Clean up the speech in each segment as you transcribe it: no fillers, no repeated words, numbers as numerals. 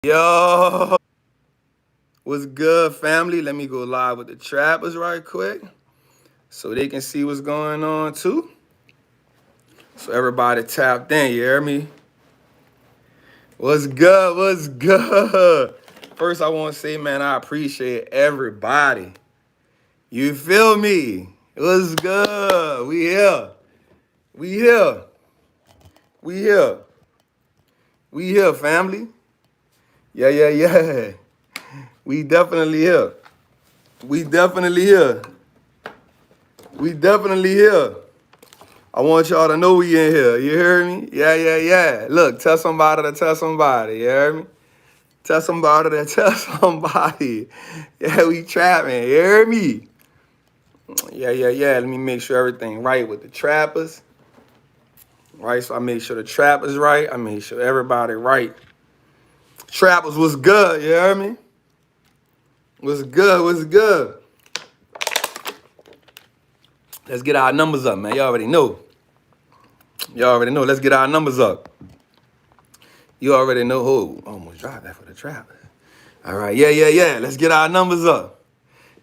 Yo, what's good, family? Let me go live with the trappers right quick so they can see what's going on too. So everybody tapped in, you hear me? What's good? What's good? First, I want to say, man, I appreciate everybody. You feel me? What's good? We here. We here. We here. We here, family. Yeah. We definitely here. We definitely here. We definitely here. I want y'all to know we in here. You hear me? Yeah. Look, tell somebody to tell somebody. You hear me? Tell somebody to tell somebody. Yeah, we trapping. You hear me? Yeah. Let me make sure everything right with the trappers. Right? So I made sure the trappers right. I made sure everybody right. Trappers was good. You hear me? What's good? What's good? Let's get our numbers up, man. Y'all already know. Y'all already know. Let's get our numbers up. You already know who. Almost dropped that for the trappers. All right, yeah. Let's get our numbers up.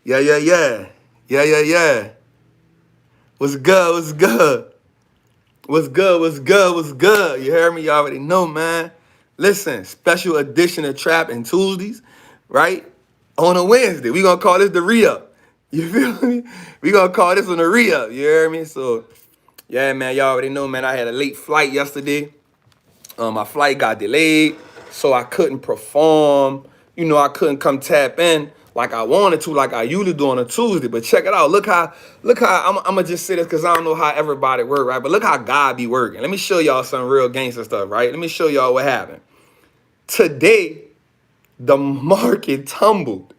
Yeah. What's good? What's good? What's good? What's good? What's good? You hear me? You already know, man. Listen, special edition of Trappin Tuesdays, right? On a Wednesday. We gonna call this the re-up. You feel me? We gonna call this one the re-up. You hear me? So, yeah, man, y'all already know, man. I had a late flight yesterday. My flight got delayed, so I couldn't perform. You know, I couldn't come tap in like I wanted to, like I usually do on a Tuesday. But check it out. Look how I'm gonna just say this because I don't know how everybody work, right? But look how God be working. Let me show y'all some real gangster stuff, right? Let me show y'all what happened. Today, the market tumbled.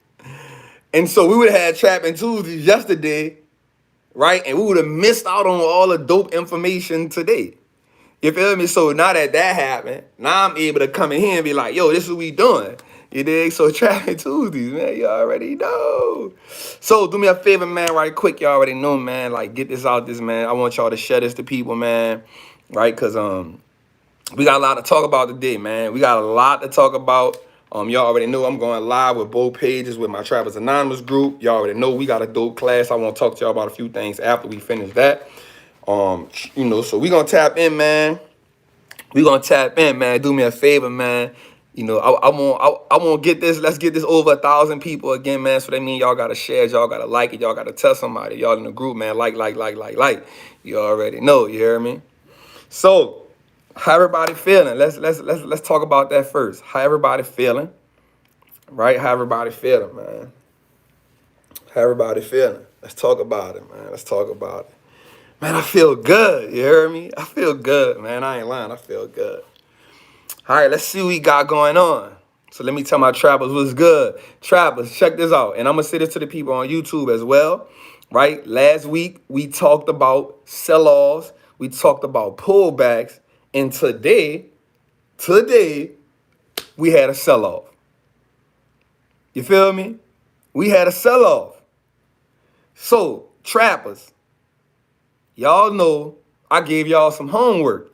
And so we would have had Trappin Tuesdays yesterday, right? And we would have missed out on all the dope information today. You feel me? So now that happened, now I'm able to come in here and be like, yo, this is what we doing. You dig? So Trappin Tuesdays, man, you already know. So do me a favor, man, right quick. You already know, man. Like, get this out this, man. I want y'all to share this to people, man. Right? Because we got a lot to talk about today, man. We got a lot to talk about. Y'all already know I'm going live with both pages with my Trappers Anonymous group. Y'all already know we got a dope class. I want to talk to y'all about a few things after we finish that. So we gonna tap in, man. We gonna tap in, man. Do me a favor, man. You know, I want get this. Let's get this over 1,000 people again, man. So that means y'all gotta share, it, y'all gotta like it, y'all gotta tell somebody. Y'all in the group, man. Like. You already know. You hear me? So, how everybody feeling? Let's talk about that first. How everybody feeling? Right? How everybody feeling, man? How everybody feeling? Let's talk about it, man. Let's talk about it. Man, I feel good. You hear me? I feel good, man. I ain't lying. I feel good. All right, let's see what we got going on. So let me tell my trappers what's good. Trappers, check this out. And I'm going to say this to the people on YouTube as well, right? Last week, we talked about sell-offs. We talked about pullbacks. And today, we had a sell-off. You feel me? We had a sell-off. So, trappers, y'all know I gave y'all some homework.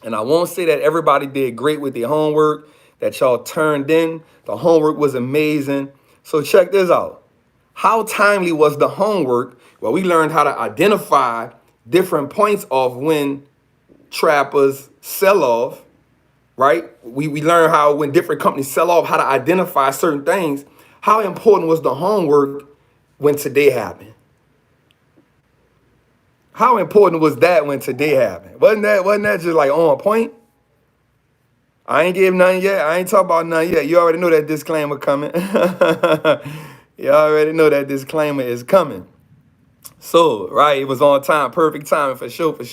And I won't say that everybody did great with their homework, that y'all turned in. The homework was amazing. So check this out. How timely was the homework? Well, we learned how to identify different points of when trappers sell off, right? We learned how when different companies sell off, how to identify certain things. How important was the homework when today happened? How important was that when today happened? Wasn't that just like on point? I ain't gave none yet. I ain't talking about none yet. You already know that disclaimer coming. You already know that disclaimer is coming. So, right, it was on time. Perfect timing for sure. For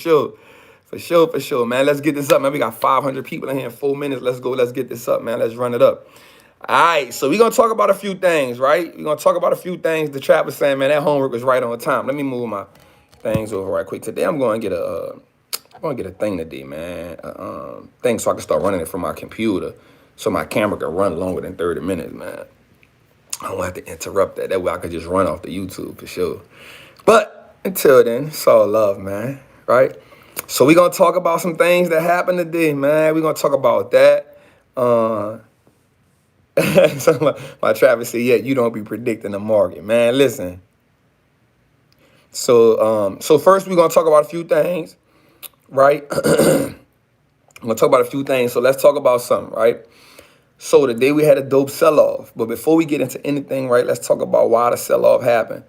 sure, man. Let's get this up, man. We got 500 people in here in 4 minutes. Let's go. Let's get this up, man. Let's run it up. All right, so we're going to talk about a few things, right? We're going to talk about a few things. The trap was saying, man, that homework was right on time. Let me move my things over right quick. Today I'm going to get a thing today, man. Thing so I can start running it from my computer so my camera can run longer than 30 minutes, man. I don't have to interrupt that. That way I can just run off the YouTube for sure. But until then, it's all love, man, right? So we're going to talk about some things that happened today, man. We're going to talk about that. So my Travis said, yeah, you don't be predicting the market, man. Listen. So first we're gonna talk about a few things, right? I'm gonna talk about a few things. So let's talk about something, right? So today we had a dope sell-off. But before we get into anything, right, let's talk about why the sell-off happened.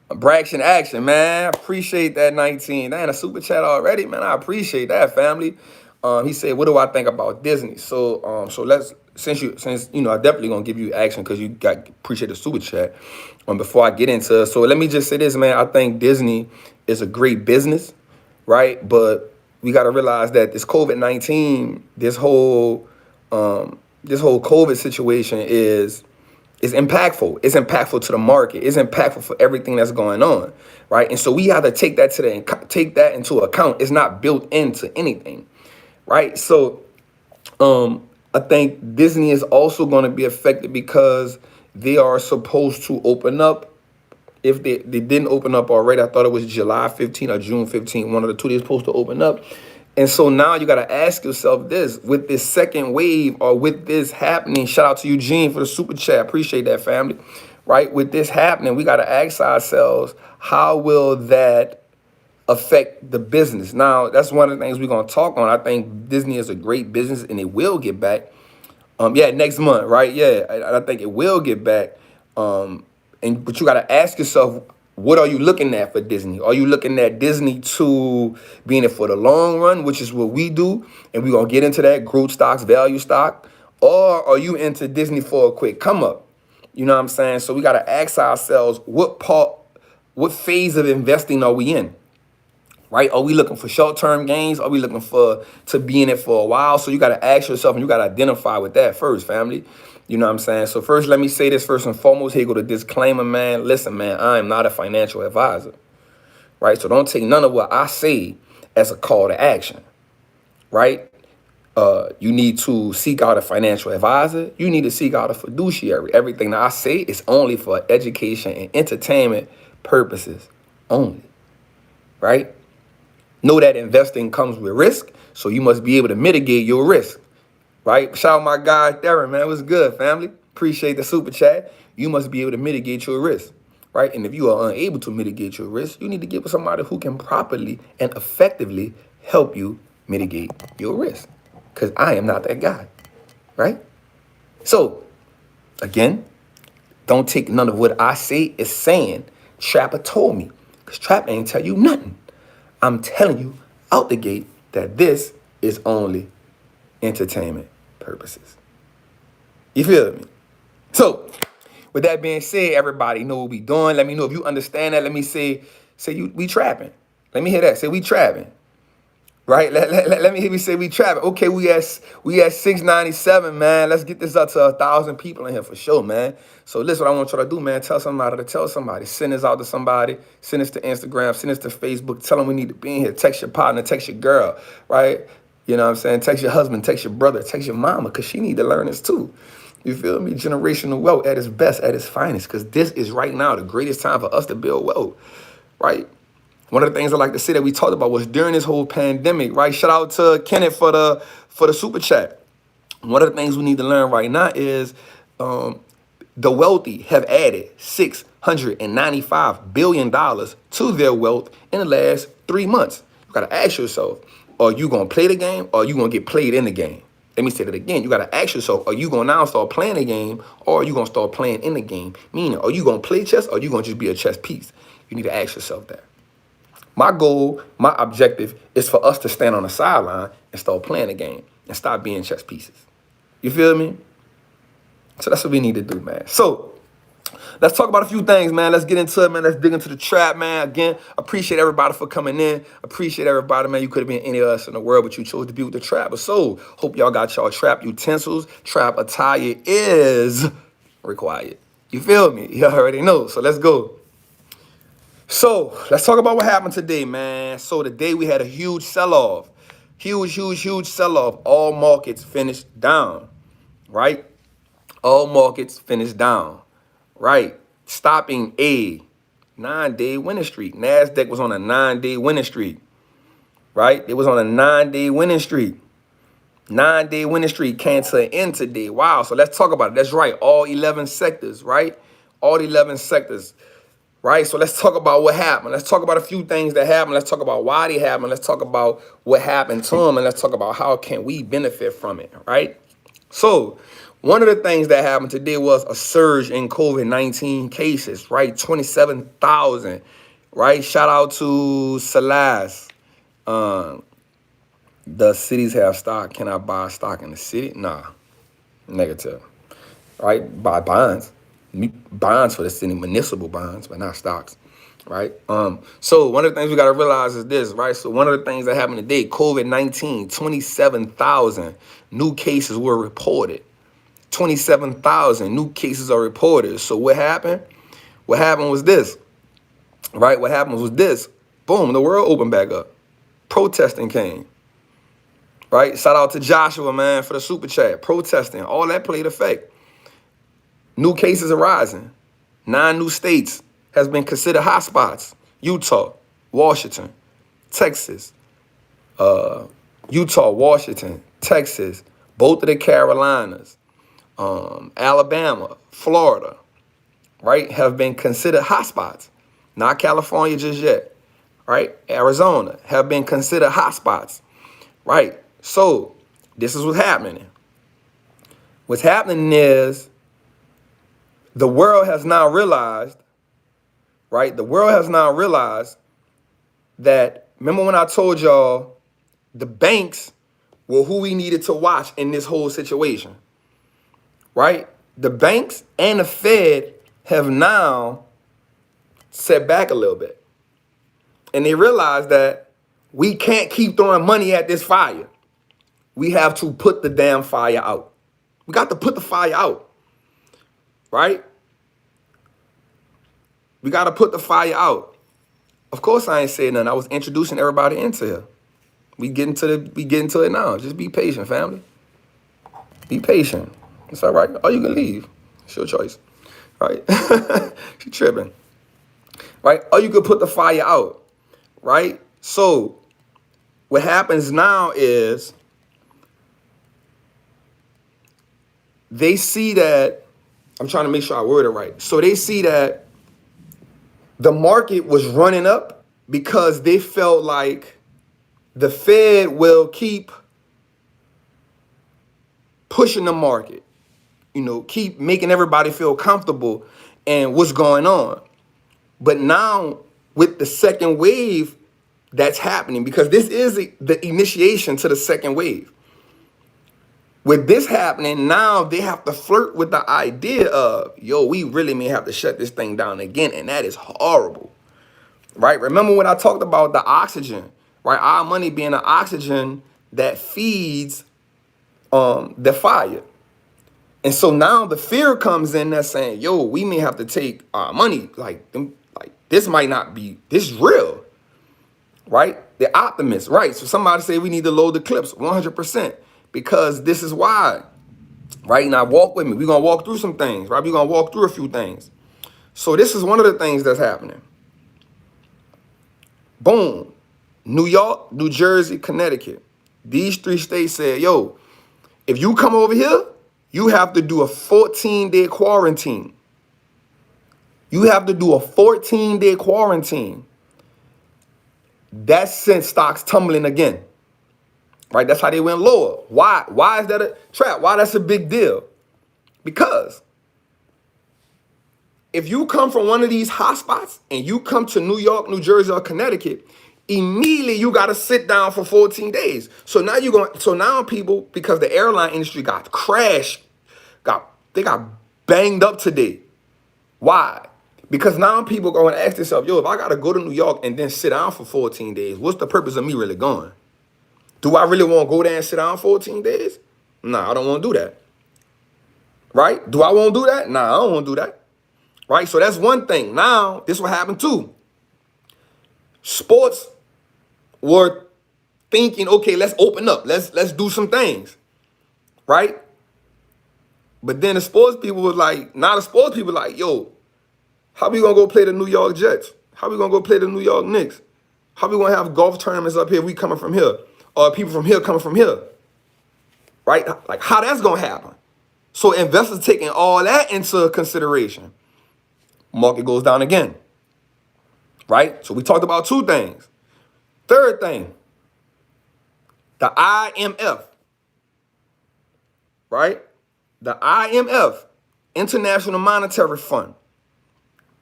Braction action, man. Appreciate that 19. That ain't a super chat already, man. I appreciate that, family. He said, "What do I think about Disney?" So let's since I definitely gonna give you action because you got appreciate the super chat. Before I get into so let me just say this, man. I think Disney is a great business, right? But we got to realize that this COVID-19, this whole COVID situation is impactful. It's impactful to the market. It's impactful for everything that's going on, right? And so we have to take that into account. It's not built into anything, right? So I think Disney is also going to be affected because they are supposed to open up. If they didn't open up already, I thought it was July 15 or June 15, one of the two they're supposed to open up. And so now you got to ask yourself this, with this second wave or with this happening, shout out to Eugene for the super chat. Appreciate that, family. Right? With this happening, we got to ask ourselves, how will that affect the business? Now, that's one of the things we're going to talk on. I think Disney is a great business and it will get back. Next month, right? Yeah, I think it will get back. But you got to ask yourself, what are you looking at for Disney? Are you looking at Disney to being it for the long run, which is what we do, and we're going to get into that, growth stocks, value stock, or are you into Disney for a quick come up? You know what I'm saying? So we got to ask ourselves, what phase of investing are we in? Right? Are we looking for short-term gains? Are we looking to be in it for a while? So you got to ask yourself and you got to identify with that first, family. You know what I'm saying? So first, let me say this first and foremost. Here go the disclaimer, man. Listen, man, I am not a financial advisor, right? So don't take none of what I say as a call to action, right? You need to seek out a financial advisor. You need to seek out a fiduciary. Everything that I say is only for education and entertainment purposes only, right? Know that investing comes with risk, so you must be able to mitigate your risk, right? Shout out my guy, Darren, man. What's good, family? Appreciate the super chat. You must be able to mitigate your risk, right? And if you are unable to mitigate your risk, you need to get with somebody who can properly and effectively help you mitigate your risk, because I am not that guy, right? So, again, don't take none of what I say is saying Trapper told me, because Trap ain't tell you nothing. I'm telling you out the gate that this is only entertainment purposes. You feel me? So, with that being said, everybody know what we doing. Let me know if you understand that. Let me say we trapping. Let me hear that. Say we trapping. Right? Let me hear me say we trapping. Okay, we at 697, man. Let's get this up to 1,000 people in here for sure, man. So listen, what I want y'all to do, man. Tell somebody to tell somebody. Send this out to somebody. Send this to Instagram. Send this to Facebook. Tell them we need to be in here. Text your partner. Text your girl. Right? You know what I'm saying? Text your husband. Text your brother. Text your mama, because she need to learn this too. You feel me? Generational wealth at its best, at its finest. Because this is right now the greatest time for us to build wealth. Right? One of the things I like to say that we talked about was during this whole pandemic, right? Shout out to Kenneth for the super chat. One of the things we need to learn right now is the wealthy have added $695 billion to their wealth in the last 3 months. You got to ask yourself, are you going to play the game or are you going to get played in the game? Let me say that again. You got to ask yourself, are you going to now start playing the game or are you going to start playing in the game? Meaning, are you going to play chess or are you going to just be a chess piece? You need to ask yourself that. My goal, my objective is for us to stand on the sideline and start playing the game and stop being chess pieces. You feel me? So that's what we need to do, man. So let's talk about a few things, man. Let's get into it, man. Let's dig into the trap, man. Again, appreciate everybody for coming in. Appreciate everybody, man. You could have been any of us in the world, but you chose to be with the trap. But so, hope y'all got y'all trap utensils. Trap attire is required. You feel me? You already know. So let's go. So let's talk about what happened today, man. So today we had a huge sell-off. Huge sell-off. All markets finished down, right? All markets finished down, right? Stopping a 9-day winning streak. NASDAQ was on a 9-day winning streak, right? It was on a 9-day winning streak, 9-day winning streak came to an end today. Wow. So let's talk about it. That's right. All 11 sectors, right? All 11 sectors, right? So let's talk about what happened. Let's talk about a few things that happened. Let's talk about why they happened. Let's talk about what happened to them. And let's talk about how can we benefit from it, right? So one of the things that happened today was a surge in COVID-19 cases, right? 27,000, right? Shout out to Salas. Does cities have stock? Can I buy stock in the city? Nah, negative, right? Buy bonds. Bonds for the city, municipal bonds, but not stocks, right? So one of the things we got to realize is this, right? So one of the things that happened today, COVID-19, 27,000 new cases were reported. 27,000 new cases are reported. So what happened? What happened was this, right? What happened was this. Boom, the world opened back up. Protesting came, right? Shout out to Joshua, man, for the super chat. Protesting, all that played effect. New cases are rising. 9 new states has been considered hotspots. Utah, Washington, Texas, Utah, Washington, Texas, both of the Carolinas, Alabama, Florida, right, have been considered hotspots. Not California just yet, right? Arizona have been considered hotspots, right? So this is what's happening. What's happening is the world has now realized, right? The world has now realized that, remember when I told y'all the banks were who we needed to watch in this whole situation, right? The banks and the Fed have now set back a little bit. And they realize that we can't keep throwing money at this fire. We have to put the damn fire out. We got to put the fire out, right? We got to put the fire out. Of course, I ain't saying nothing. I was introducing everybody into here. We get into it now. Just be patient, family. Be patient. It's all right. Or you can leave. It's your choice, right? She tripping, right? Or you could put the fire out, right? So what happens now is they see that, I'm trying to make sure I word it right. So they see that the market was running up because they felt like the Fed will keep pushing the market, keep making everybody feel comfortable and what's going on. But now with the second wave that's happening, because this is the initiation to the second wave. With this happening, now they have to flirt with the idea of, we really may have to shut this thing down again. And that is horrible, right? Remember when I talked about the oxygen, right? Our money being the oxygen that feeds the fire. And so now the fear comes in that's saying, we may have to take our money. Like this might not be, this is real, right? The optimists, right? So somebody say we need to load the clips 100%. Because this is why, right? Now walk with me. We're going to walk through some things, right? We're going to walk through a few things. So this is one of the things that's happening. Boom. New York, New Jersey, Connecticut. These 3 states said, if you come over here, you have to do a 14-day quarantine. You have to do a 14-day quarantine. That sent stocks tumbling again. Right, that's how they went lower. Why? Why is that a trap? Why that's a big deal? Because if you come from one of these hotspots and you come to New York, New Jersey, or Connecticut, immediately you got to sit down for 14 days. So now people, because the airline industry got crashed, they got banged up today. Why? Because now people go and ask themselves, if I got to go to New York and then sit down for 14 days, what's the purpose of me really going? Do I really want to go there and sit down 14 days? Nah, I don't want to do that. Right? Do I want to do that? Nah, I don't want to do that. Right? So that's one thing. Now, this will happen too. Sports were thinking, okay, let's open up. Let's do some things. Right? But then the sports people was like, how we going to go play the New York Jets? How we going to go play the New York Knicks? How we going to have golf tournaments up here if we coming from here? Or people from here coming from here? right? Like how that's gonna happen. So investors taking all that into consideration. Market goes down again, right? So we talked about two things. Third thing, the IMF, right? The IMF, International Monetary Fund,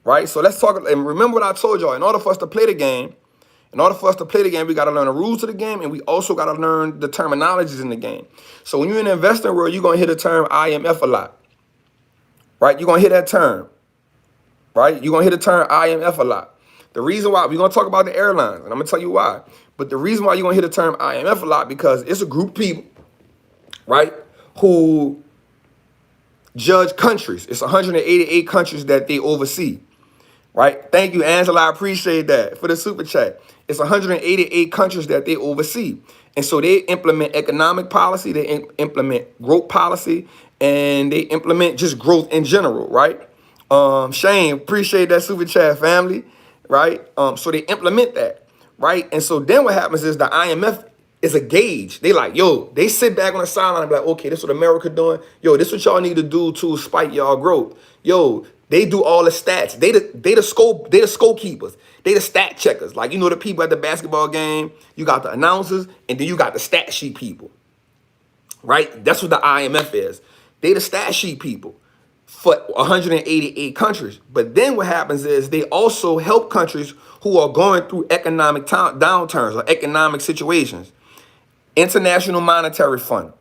right? So let's talk, and remember what I told y'all, in order for us to play the game, we got to learn the rules of the game, and we also got to learn the terminologies in the game. So when you're in the investing world, you're going to hear the term IMF a lot, right? You're going to hear that term, right? You're going to hear the term IMF a lot. The reason why, we're going to talk about the airlines, and I'm going to tell you why. But the reason why you're going to hear the term IMF a lot, because it's a group of people, right, who judge countries. It's 188 countries that they oversee, right? Thank you, Angela. I appreciate that for the super chat. It's 188 countries that they oversee. And so they implement economic policy, they implement growth policy, and they implement just growth in general, right? Shane, appreciate that super chat, family, right? So they implement that, right? And so then what happens is the IMF is a gauge. They like, yo, they sit back on the sideline and be like, okay, this is what America doing. Yo, this is what y'all need to do to spike y'all growth. Yo, they do all the stats. They the scope keepers. They the stat checkers. Like, you know, the people at the basketball game, you got the announcers, and then you got the stat sheet people, right? That's what the IMF is. They the stat sheet people for 188 countries. But then what happens is they also help countries who are going through economic downturns or economic situations. International Monetary Fund.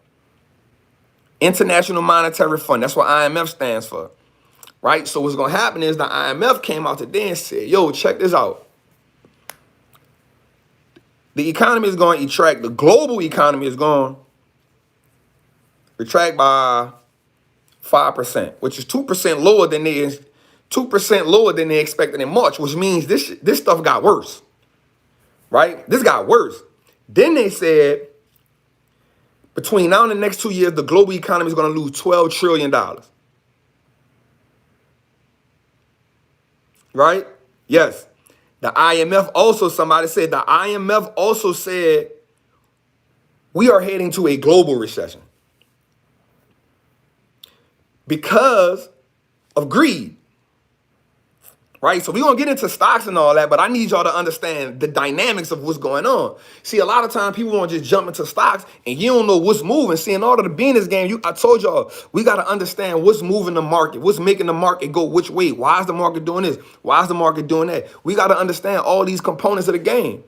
International Monetary Fund. That's what IMF stands for. Right? So what's going to happen is the IMF came out today and said, yo, check this out. The economy is going to retract. The global economy is going to retract by 5%, which is 2% lower than they expected in March, which means this stuff got worse. Right? This got worse. Then they said between now and the next 2 years, the global economy is going to lose $12 trillion. Right? Yes. The IMF also, somebody said, the IMF also said we are heading to a global recession because of greed. Right? So we're going to get into stocks and all that, but I need y'all to understand the dynamics of what's going on. See, a lot of times people want to just jump into stocks and you don't know what's moving. See, in order to be in this game, I told y'all, we got to understand what's moving the market, what's making the market go which way. Why is the market doing this? Why is the market doing that? We got to understand all these components of the game.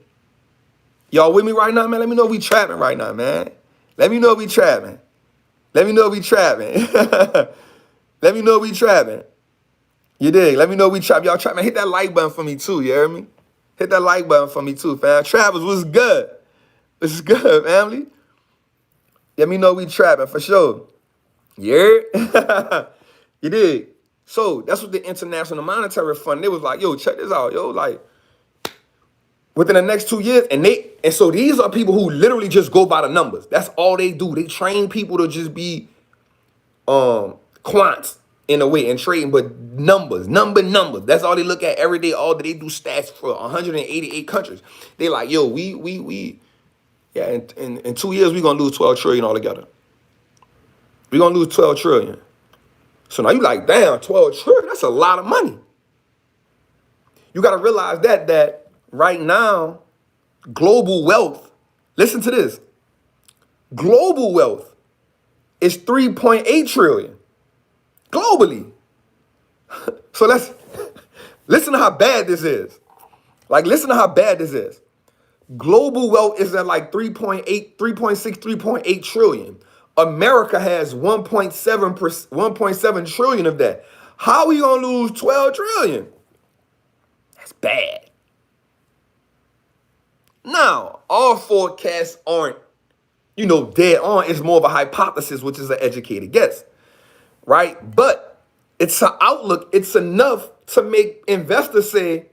Y'all with me right now, man? Let me know if we trapping right now, man. Let me know if we trapping. Let me know if we trapping. Let me know if we trapping. You dig? Let me know we trap. Y'all trap, man. Hit that like button for me too, you hear me? Hit that like button for me too, fam. Travis, what's good? What's good, family? Let me know we trapping for sure. You heard? You dig? So that's what the International Monetary Fund, they was like, yo, check this out, yo, like, within the next 2 years, and so these are people who literally just go by the numbers. That's all they do. They train people to just be quants in a way and trading, but numbers. That's all they look at every day. All they do stats for 188 countries. They like, yo, yeah, in 2 years we're gonna lose 12 trillion altogether. We're gonna lose 12 trillion. So now you like, damn, 12 trillion, that's a lot of money. You gotta realize that right now, global wealth, listen to this, global wealth is 3.8 trillion globally. So let's listen to how bad this is. Like, listen to how bad this is. Global wealth is at like 3.8, 3.6, 3.8 trillion. America has 1.7 trillion of that. How are we gonna lose 12 trillion? That's bad. Now, all forecasts aren't, dead on. It's more of a hypothesis, which is an educated guess, right? But it's an outlook. It's enough to make investors say,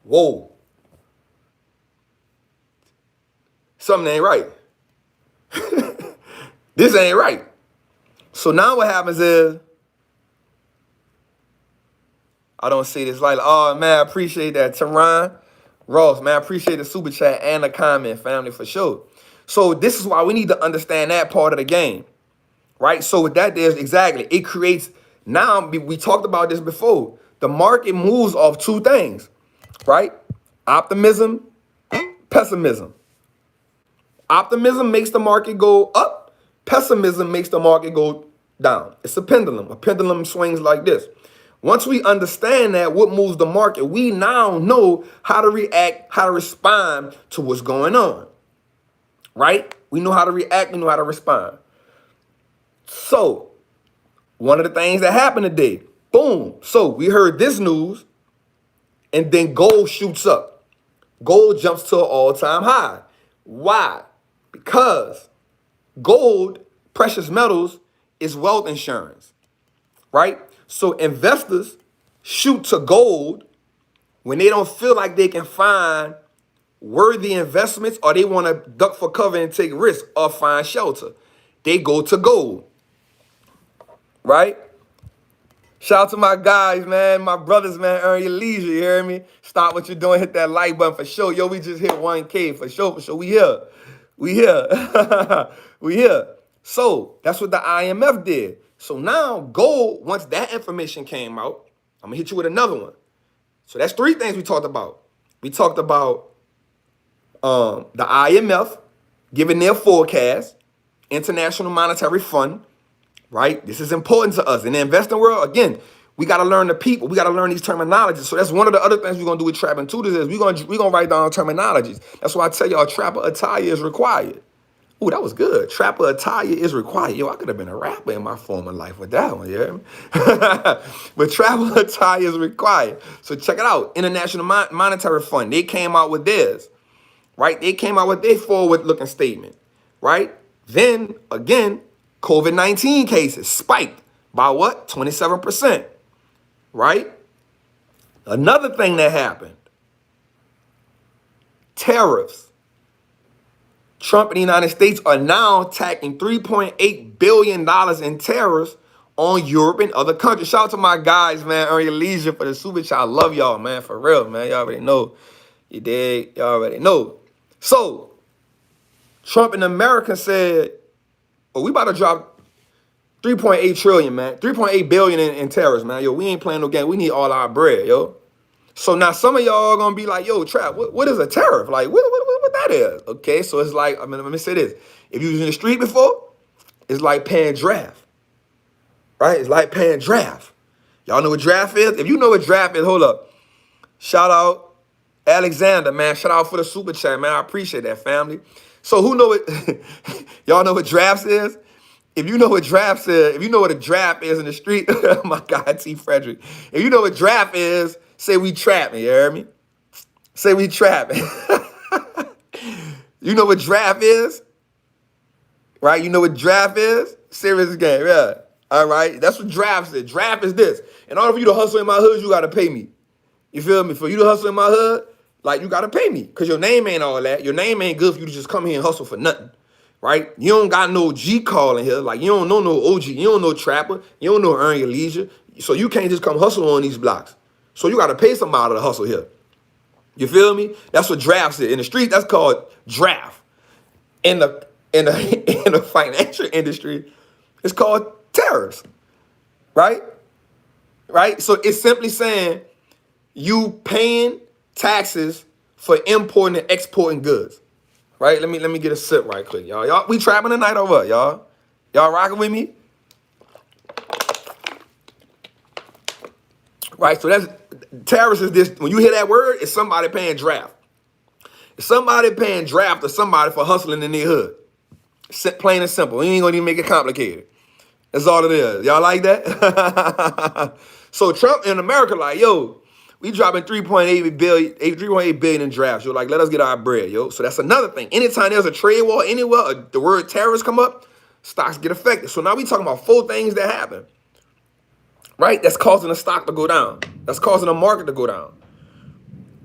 whoa, something ain't right. This ain't right. So now what happens is, I don't say this like, oh, man, I appreciate that. Teron Ross, man, I appreciate the super chat and the comment, family, for sure. So this is why we need to understand that part of the game, right? So with that, there's exactly, it creates, now we talked about this before. The market moves off two things, right? Optimism, pessimism. Optimism makes the market go up. Pessimism makes the market go down. It's a pendulum. A pendulum swings like this. Once we understand that, what moves the market, we now know how to react, how to respond to what's going on, right? We know how to react, we know how to respond. So, one of the things that happened today, boom. So, we heard this news, and then gold shoots up. Gold jumps to an all-time high. Why? Because gold, precious metals, is wealth insurance, right? So investors shoot to gold when they don't feel like they can find worthy investments, or they want to duck for cover and take risk or find shelter. They go to gold, right? Shout out to my guys, man, my brothers, man. Earn your leisure, you hear me? Stop what you're doing, hit that like button for sure. Yo, we just hit 1K for sure, for sure. We here. We here. We here. So that's what the IMF did. So now gold, once that information came out, I'm gonna hit you with another one. So that's three things we talked about. We talked about the IMF giving their forecast, International Monetary Fund, right? This is important to us. In the investing world, again, we got to learn the people. We got to learn these terminologies. So that's one of the other things we're going to do with Trappin Tuesday is we're gonna write down terminologies. That's why I tell y'all trapper attire is required. Ooh, that was good. Trapper attire is required. Yo, I could have been a rapper in my former life with that one, yeah? But trapper attire is required. So check it out. International Monetary Fund, they came out with theirs, right? They came out with their forward-looking statement, right? Then, again, COVID-19 cases spiked by what? 27%, right? Another thing that happened, tariffs. Trump and the United States are now tacking $3.8 billion in tariffs on Europe and other countries. Shout out to my guys, man. Earn your leisure for the super chat. I love y'all, man. For real, man. Y'all already know. You dig? Y'all already know. So, Trump and America said, oh, we about to drop 3.8 trillion, man. 3.8 billion in tariffs, man. Yo, we ain't playing no game. We need all our bread, yo. So now some of y'all are gonna be like, yo, Trap, what is a tariff? Like, what that is? Okay, so it's like, I mean, let me say this. If you was in the street before, it's like paying draft, right? It's like paying draft. Y'all know what draft is? If you know what draft is, hold up. Shout out Alexander, man. Shout out for the super chat, man. I appreciate that, family. So who know what, y'all know what drafts is? If you know what drafts is, if you know what a draft is in the street, my God, T. Frederick. If you know what draft is, say we trapping, you hear me? Say we trapping. You know what draft is? Right? You know what draft is? Serious game, yeah. All right? That's what draft is. Draft is this. In order for you to hustle in my hood, you got to pay me. You feel me? For you to hustle in my hood, like, you got to pay me. Because your name ain't all that. Your name ain't good for you to just come here and hustle for nothing. Right? You don't got no G call in here. Like, you don't know no OG. You don't know Trapper. You don't know Earn Your Leisure. So you can't just come hustle on these blocks. So you got to pay somebody to hustle here. You feel me? That's what drafts is. In the street, that's called draft. In the in the financial industry, it's called tariffs. Right? Right? So it's simply saying you paying taxes for importing and exporting goods. Right? Let me get a sip right quick, y'all. Y'all, we trapping tonight or what, y'all? Y'all rocking with me? Right, so that's tariffs is this. When you hear that word, it's somebody paying draft. It's somebody paying draft or somebody for hustling in their hood. Plain and simple. We ain't gonna even make it complicated. That's all it is. Y'all like that? So Trump in America like, yo, we dropping 3.8 billion in drafts. You're like, let us get our bread, yo. So that's another thing. Anytime there's a trade war anywhere, the word tariffs come up, stocks get affected. So now we talking about 4 things that happen. Right? That's causing the stock to go down. That's causing the market to go down.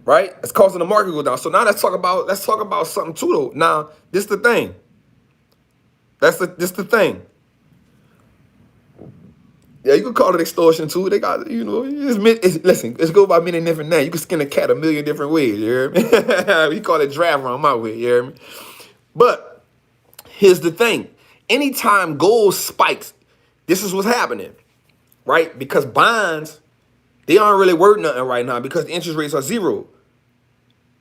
Right? That's causing the market to go down. So now let's talk about something too though. Now, this the thing. This the thing. Yeah, you could call it extortion too. They got, you know, listen, it's go by many different names. You can skin a cat a million different ways, you hear me? We call it draft run my way, you hear me? But Here's the thing. Anytime gold spikes, this is what's happening, right? Because bonds, they aren't really worth nothing right now because the interest rates are zero.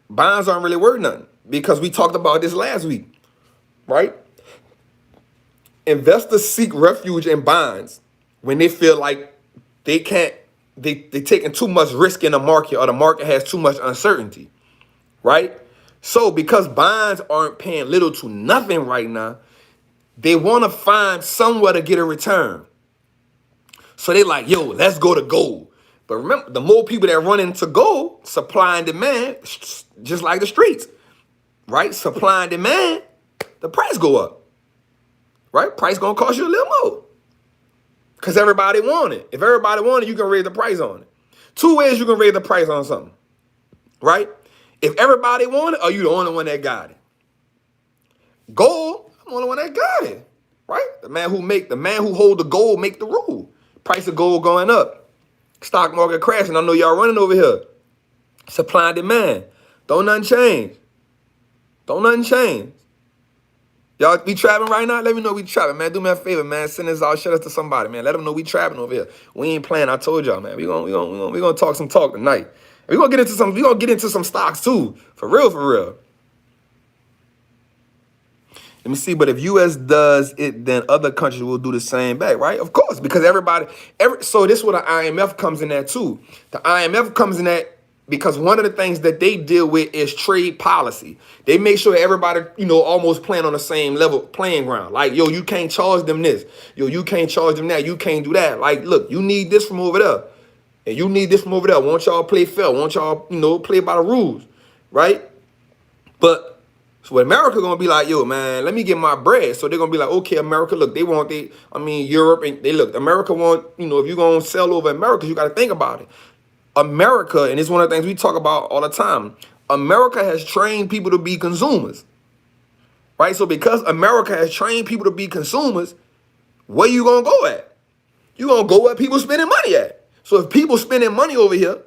Bonds aren't really worth nothing because we talked about this last week, right? Investors seek refuge in bonds when they feel like they can't, they taking too much risk in the market or the market has too much uncertainty, right? So because bonds aren't paying little to nothing right now, they want to find somewhere to get a return. So they like, yo, let's go to gold. But remember, the more people that run into gold, supply and demand, just like the streets, right? Supply and demand, the price go up, right? Price gonna cost you a little more because everybody want it. If everybody want it, you can raise the price on it. Two ways you can raise the price on something, right? If everybody want it, or you the only one that got it. Gold, I'm the only one that got it, right? The man who hold the gold make the rule. Price of gold going up. Stock market crashing. I know y'all running over here. Supply and demand. Don't nothing change. Don't nothing change. Y'all be trapping right now? Let me know we trapping, man. Do me a favor, man. Send this out. Shut us to somebody, man. Let them know we trapping over here. We ain't playing. I told y'all, man. We gonna talk some talk tonight. We gonna get into some stocks too. For real, for real. Let me see, but if US does it, then other countries will do the same back, right? Of course, because so this is where the IMF comes in at too. The IMF comes in at because one of the things that they deal with is trade policy. They make sure everybody, almost playing on the same level playing ground. Like, yo, you can't charge them this. Yo, you can't charge them that. You can't do that. Like, look, you need this from over there. And you need this from over there. Won't y'all play fair? Won't y'all, play by the rules, right? But so America gonna be like, yo, man, let me get my bread. So they're gonna be like, okay, America, look, Europe, and America want, if you're gonna sell over America, you gotta think about it. America, and it's one of the things we talk about all the time, America has trained people to be consumers, right? So because America has trained people to be consumers, where you gonna go at? You gonna go where people spending money at. So if people spending money over here,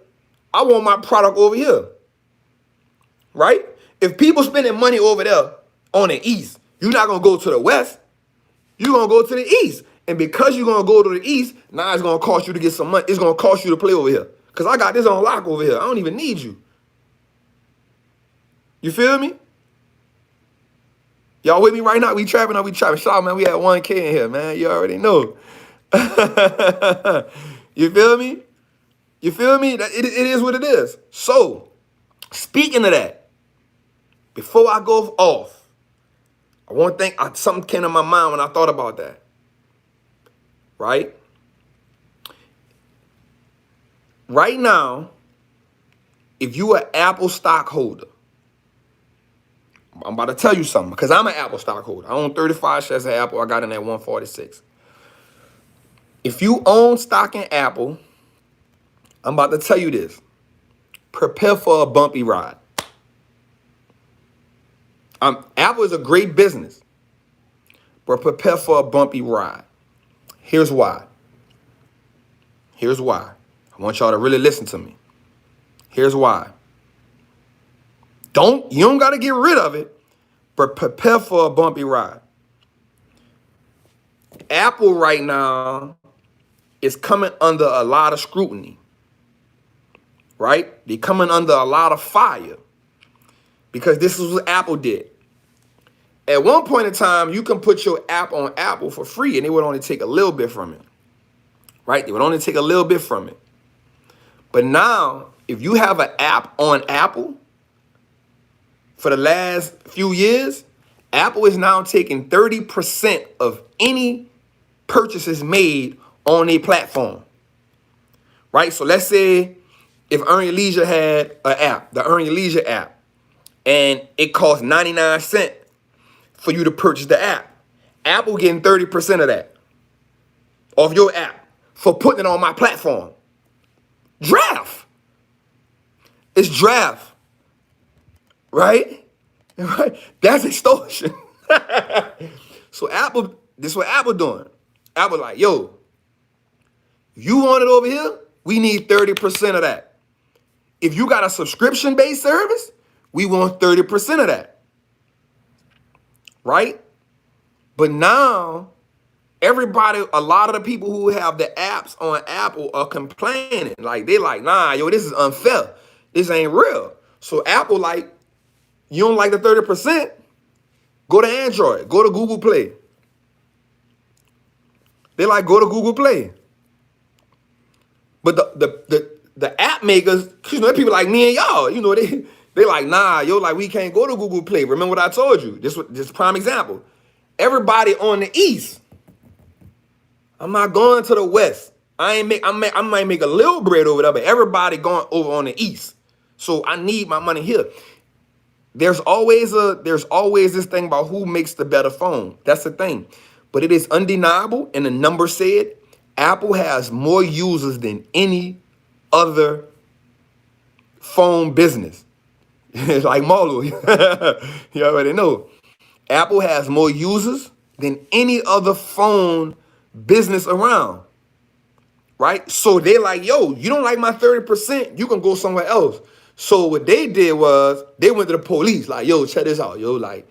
I want my product over here, right? If people spending money over there on the east, you're not gonna go to the west. You're gonna go to the east. And because you're gonna go to the east, now it's gonna cost you to get some money. It's gonna cost you to play over here. Because I got this on lock over here. I don't even need you. You feel me? Y'all with me right now? We trapping. Shout out, man. We had 1K in here, man. You already know. You feel me? You feel me? It is what it is. So, speaking of that, before I go off, I want to think something came to my mind when I thought about that. Right? Right now, if you are an Apple stockholder, I'm about to tell you something because I'm an Apple stockholder. I own 35 shares of Apple. I got in at 146. If you own stock in Apple, I'm about to tell you this. Prepare for a bumpy ride. Apple is a great business, but prepare for a bumpy ride. Here's why. Here's why. I want y'all to really listen to me. Here's why. You don't got to get rid of it, but prepare for a bumpy ride. Apple right now is coming under a lot of scrutiny, right? They're coming under a lot of fire because this is what Apple did. At one point in time, you can put your app on Apple for free and they would only take a little bit from it, right? They would only take a little bit from it. But now, if you have an app on Apple, for the last few years, Apple is now taking 30% of any purchases made on a platform, right? So let's say if Earn Your Leisure had an app, the Earn Your Leisure app, and it costs 99 cents for you to purchase the app. Apple getting 30% of that off your app for putting it on my platform. Draft. It's draft. Right? Right? That's extortion. So Apple, this is what Apple doing. Apple like, yo, you want it over here? We need 30% of that. If you got a subscription-based service, we want 30% of that. Right? But now, everybody, a lot of the people who have the apps on Apple are complaining. Like, they like, nah, yo, this is unfair. This ain't real. So Apple like, you don't like the 30%? Go to Android. Go to Google Play. They like, go to Google Play. But the app makers, you know, people like me and y'all, you know, they like, nah, yo, like, we can't go to Google Play. Remember what I told you? This is a prime example. Everybody on the East. I'm not going to the West. I might make a little bread over there, but everybody going over on the East. So I need my money here. There's always this thing about who makes the better phone. That's the thing. But it is undeniable, and the number said, Apple has more users than any other phone business. It's like Marlo. You already know. Apple has more users than any other phone business around. Right? So they're like, yo, you don't like my 30%, you can go somewhere else. So what they did was they went to the police, like, yo, check this out, yo, like,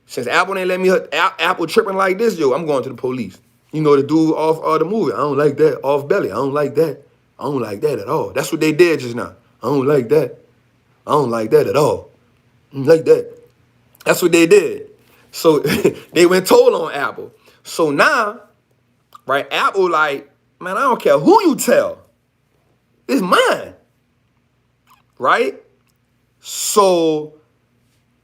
since Apple ain't let me Apple tripping like this, yo, I'm going to the police. You know, the dude off the movie, I don't like that. Off Belly, I don't like that. I don't like that at all. That's what they did just now. I don't like that. I don't like that at all. I don't like that. That's what they did. So they went told on Apple. So now, right, Apple like, man, I don't care who you tell. It's mine. Right? So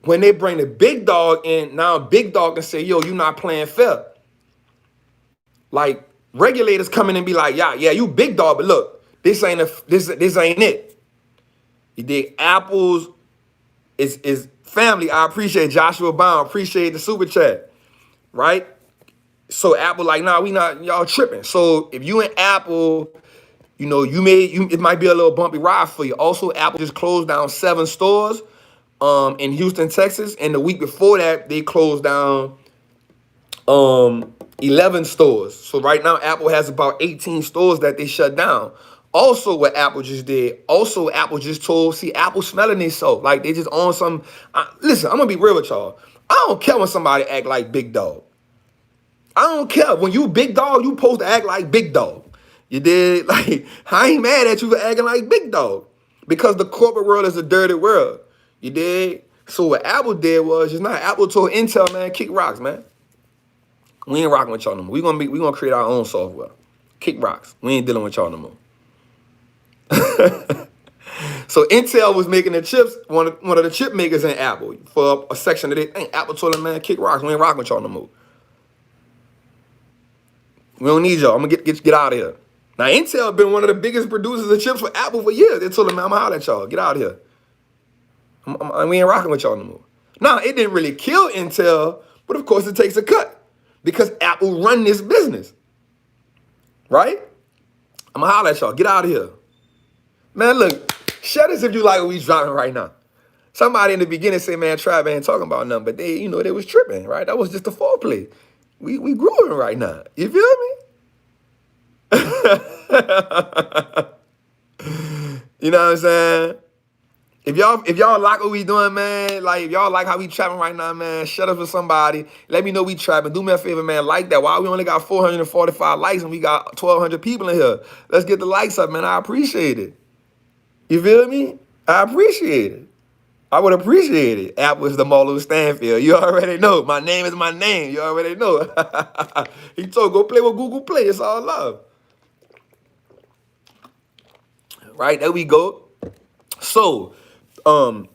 when they bring the big dog in, now big dog can say, yo, you not playing fair. Like, regulators come in and be like, yeah, you big dog, but look, this ain't it. You dig? Apple's is family. I appreciate Joshua Brown, appreciate the super chat. Right? So Apple like, nah, we not, y'all tripping. So if you in Apple, you know, it might be a little bumpy ride for you. Also, Apple just closed down 7 stores in Houston, Texas. And the week before that, they closed down 11 stores. So right now, Apple has about 18 stores that they shut down. Also, what Apple just did, Apple just told, Apple smelling themselves. Like, they just on some, listen, I'm going to be real with y'all. I don't care when somebody act like big dog. I don't care. When you big dog, you supposed to act like big dog. You did? Like, I ain't mad at you for acting like big dog. Because the corporate world is a dirty world. You did? So what Apple did was just not, Apple told Intel, man, kick rocks, man. We ain't rocking with y'all no more. We gonna create our own software. Kick rocks. We ain't dealing with y'all no more. So Intel was making the chips, one of the chip makers in Apple, for a section of it. Apple told them, man, kick rocks. We ain't rocking with y'all no more. We don't need y'all. I'm gonna get out of here. Now, Intel been one of the biggest producers of chips for Apple for years. They told them, man, I'm holler at y'all. Get out of here. We ain't rocking with y'all no more. Now, it didn't really kill Intel, but of course it takes a cut because Apple run this business. Right? I'm gonna holler at y'all. Get out of here. Man, look, shut us if you like what we dropping right now. Somebody in the beginning say, man, Trav ain't talking about nothing, but they was tripping, right? That was just a foreplay. We grooving right now. You feel me? You know what I'm saying? If y'all like what we doing, man, like if y'all like how we trapping right now, man, shut up for somebody. Let me know we trapping. Do me a favor, man, like that. Why we only got 445 likes and we got 1,200 people in here? Let's get the likes up, man. I appreciate it. You feel me? I appreciate it. I would appreciate it. Apple is the Marlo Stanfield. You already know. My name is my name. You already know. He told, go play with Google Play. It's all love. Right, there we go. So, one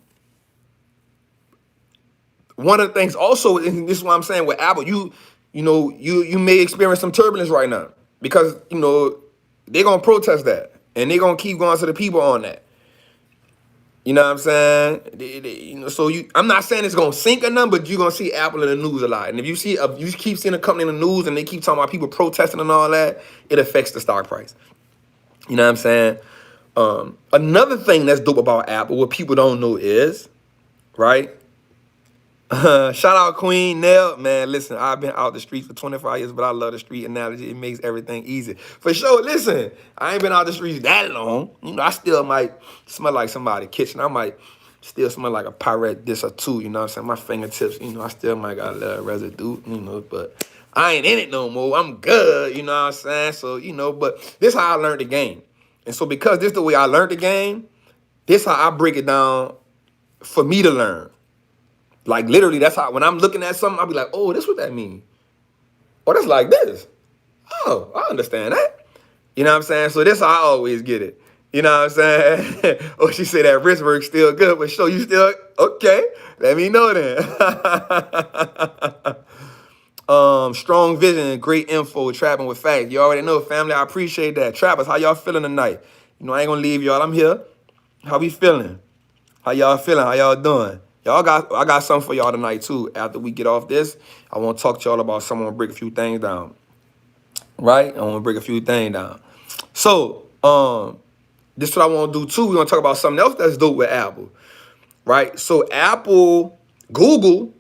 of the things also, and this is what I'm saying with Apple, you may experience some turbulence right now because, they're going to protest that and they're going to keep going to the people on that. You know what I'm saying? I'm not saying it's gonna sink or nothing, but you're gonna see Apple in the news a lot. And if you keep seeing a company in the news and they keep talking about people protesting and all that, it affects the stock price. You know what I'm saying? Another thing that's dope about Apple, what people don't know is, right? Shout out Queen Nell. Man, listen, I've been out the streets for 25 years, but I love the street analogy. It makes everything easy. For sure, listen, I ain't been out the streets that long. I still might smell like somebody's kitchen. I might still smell like a pirate this or two, you know what I'm saying? My fingertips, I still might got a little residue, but I ain't in it no more. I'm good. You know what I'm saying? So, but this how I learned the game. And so because this the way I learned the game, this how I break it down for me to learn. Like literally, that's how when I'm looking at something, I'll be like, oh, this what that mean. Oh, that's like this. Oh, I understand that. You know what I'm saying? So this how I always get it. You know what I'm saying? Oh, she said that wrist work still good, but show you still okay. Let me know then. Strong vision, great info, trapping with facts. You already know, family. I appreciate that. Trappers, how y'all feeling tonight? I ain't gonna leave y'all. I'm here. How we feeling? How y'all feeling? How y'all doing? I got something for y'all tonight too. After we get off this, I want to talk to y'all about something. I want to break a few things down. Right? I want to break a few things down. So, this is what I want to do too. We're gonna talk about something else that's dope with Apple. Right? So Google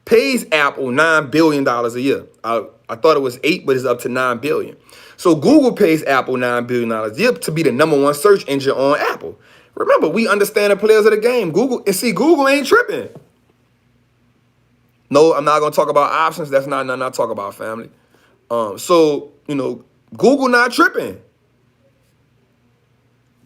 pays Apple $9 billion a year. I thought it was 8, but it's up to $9 billion. So Google pays Apple $9 billion a year to be the #1 search engine on Apple. Remember, we understand the players of the game. Google ain't tripping. No, I'm not gonna talk about options. That's not nothing I talk about, family. So Google not tripping.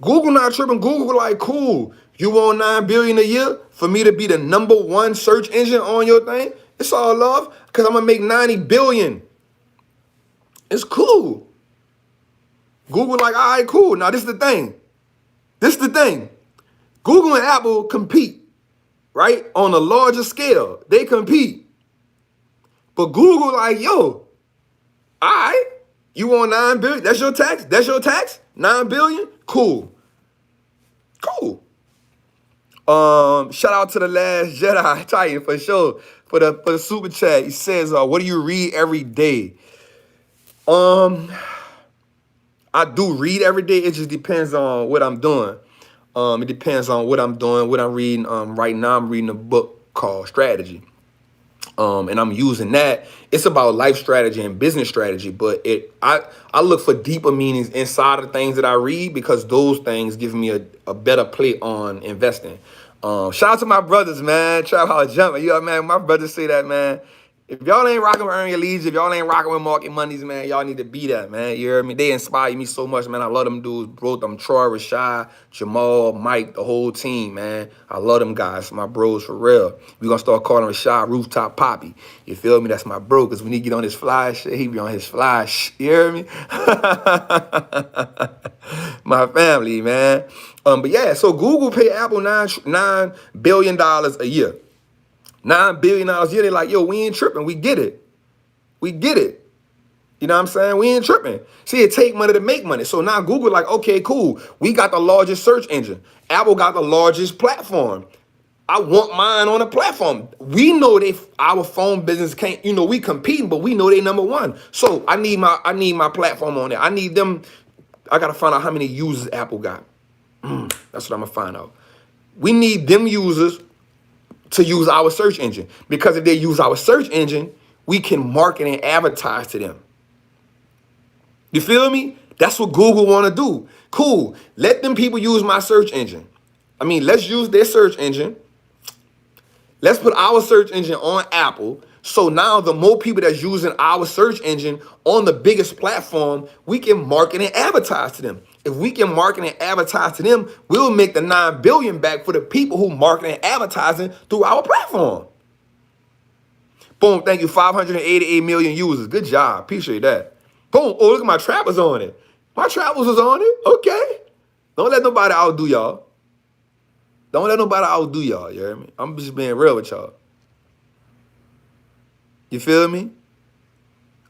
Google not tripping. Google like, cool. You want $9 billion a year for me to be the #1 search engine on your thing? It's all love, because I'm gonna make $90 billion. It's cool. Google like, all right, cool. Now this is the thing. Google and Apple compete, right? On a larger scale. They compete. But Google like, yo, all right, you want $9 billion? That's your tax? $9 billion? Cool. Shout out to the Last Jedi Titan for sure. For the super chat. He says, what do you read every day? I do read every day. It just depends on what I'm doing. It depends on what I'm doing, what I'm reading. Right now I'm reading a book called Strategy. And I'm using that. It's about life strategy and business strategy, but I look for deeper meanings inside of the things that I read, because those things give me a better play on investing. Shout out to my brothers, man. Trap House Jumping. Man, my brothers say that, man. If y'all ain't rocking with Earn Your Leads, if y'all ain't rocking with Market Mondays, man, y'all need to be that, man. You hear me? They inspire me so much, man. I love them dudes. Both them, Troy, Rashad, Jamal, Mike, the whole team, man. I love them guys. My bros for real. We gonna start calling Rashad Rooftop Poppy. You feel me? That's my bro, because when he get on his fly shit, he be on his fly shit. You hear me? My family, man. But yeah, so Google pay Apple $9 billion a year. $9 billion a year. They're like, yo, we ain't tripping. We get it. You know what I'm saying? We ain't tripping. See, it take money to make money. So now Google like, okay, cool. We got the largest search engine. Apple got the largest platform. I want mine on a platform. We know our phone business can't, we competing, but we know they #1. So I need my platform on there. I need them. I gotta find out how many users Apple got. That's what I'm gonna find out. We need them users to use our search engine, because if they use our search engine, we can market and advertise to them. You feel me? That's what Google want to do. Cool. Let them people use my search engine. Let's use their search engine. Let's put our search engine on Apple. So now the more people that's using our search engine on the biggest platform, we can market and advertise to them. If we can market and advertise to them, we'll make the $9 billion back for the people who market and advertising through our platform. Boom, thank you, 588 million users. Good job, appreciate that. Boom, oh, look at my trappers on it. My trappers was on it, okay. Don't let nobody outdo y'all. You hear me? I'm just being real with y'all. You feel me?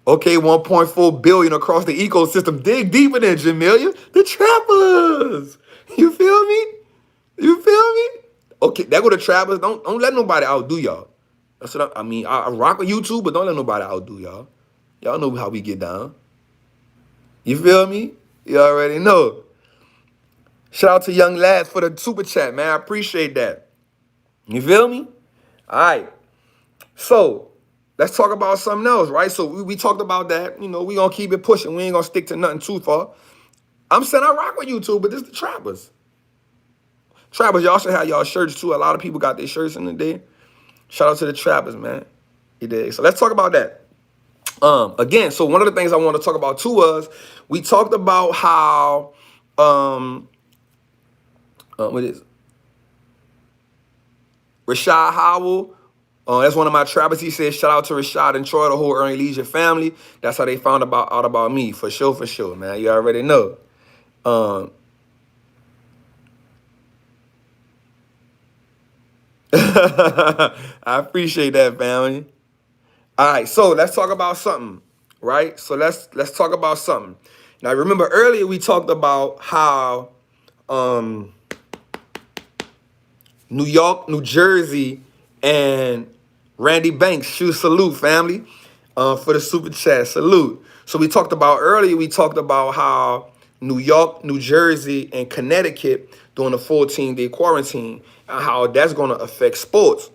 Okay, 1.4 billion across the ecosystem. Dig deeper than Jamelia. The trappers. You feel me? Okay, there go the trappers. Don't let nobody outdo y'all. That's what I rock with YouTube, but don't let nobody outdo y'all. Y'all know how we get down. You feel me? You already know. Shout out to Young Lads for the super chat, man. I appreciate that. You feel me? All right. So let's talk about something else, right? So we talked about that. We gonna keep it pushing. We ain't gonna stick to nothing too far. I'm saying I rock with YouTube, but this is the trappers. Trappers, y'all should have y'all shirts too. A lot of people got their shirts in the day. Shout out to the trappers, man. You did. So let's talk about that. Again, so one of the things I want to talk about too was we talked about how what is it? Rashad Howell. That's one of my trappers. He said, shout out to Rashad and Troy, the whole Earning Leisure family. That's how they found out about me. For sure, man. You already know. I appreciate that, family. All right, so let's talk about something, right? So let's talk about something. Now, remember earlier we talked about how New York, New Jersey, and Randy Banks, shoot salute, family, for the super chat, salute. So we talked about earlier, we talked about how New York, New Jersey, and Connecticut doing a 14-day quarantine and how that's going to affect sports,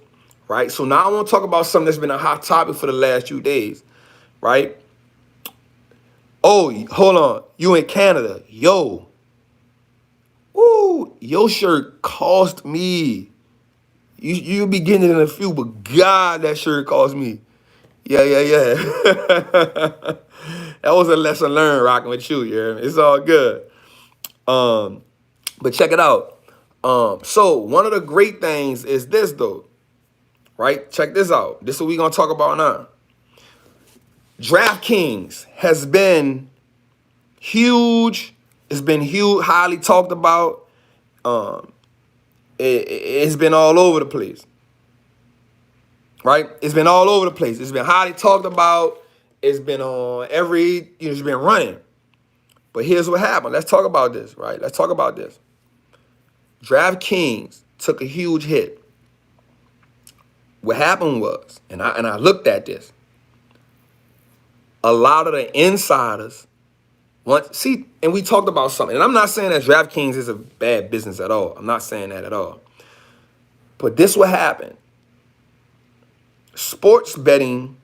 right? So now I want to talk about something that's been a hot topic for the last few days, right? Oh, hold on. You in Canada. Yo. Woo, your shirt cost me. You be getting it in a few, but God, that shirt cost me. Yeah. That was a lesson learned rocking with you, yeah. It's all good. But check it out. So one of the great things is this though, right? Check this out. This is what we're gonna talk about now. DraftKings has been huge. It's been huge, highly talked about. It's been all over the place, right? It's been all over the place. It's been highly talked about. It's been on it's been running. But here's what happened. Let's talk about this, right? Let's talk about this. DraftKings took a huge hit. What happened was, and I looked at this, a lot of the insiders and we talked about something. And I'm not saying that DraftKings is a bad business at all. I'm not saying that at all. But this what happened. Sports betting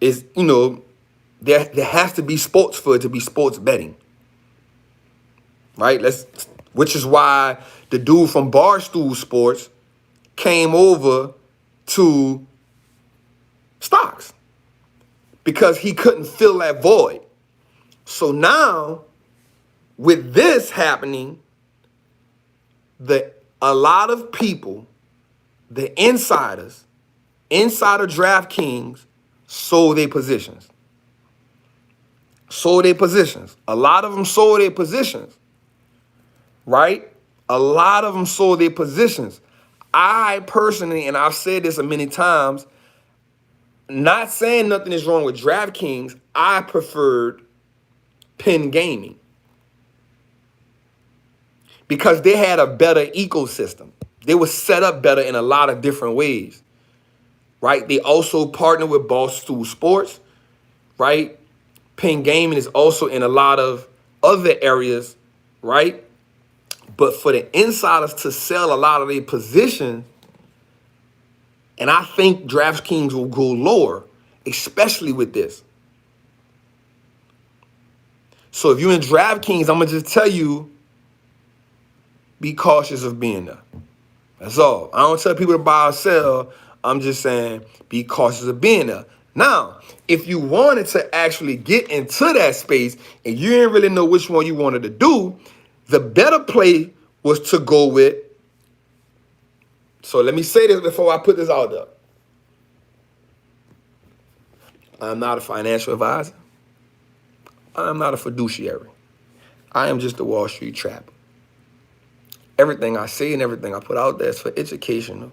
is, there has to be sports for it to be sports betting. Right? Which is why the dude from Barstool Sports came over to stocks. Because he couldn't fill that void. So now, with this happening, a lot of people, the insiders, inside of DraftKings, sold their positions. A lot of them sold their positions, right? A lot of them sold their positions. I personally, and I've said this many times, not saying nothing is wrong with DraftKings, I preferred Penn Gaming because they had a better ecosystem. They were set up better in a lot of different ways, right? They also partner with Barstool Sports, right? Penn Gaming is also in a lot of other areas, right? But for the insiders to sell a lot of their positions, and I think DraftKings will go lower, especially with this. So if you're in DraftKings, I'm going to just tell you, be cautious of being there. That's all. I don't tell people to buy or sell. I'm just saying be cautious of being there. Now, if you wanted to actually get into that space and you didn't really know which one you wanted to do, the better play was to go with. So let me say this before I put this out there. I'm not a financial advisor. I'm not a fiduciary. I am just a Wall Street trapper. Everything I say and everything I put out there is for educational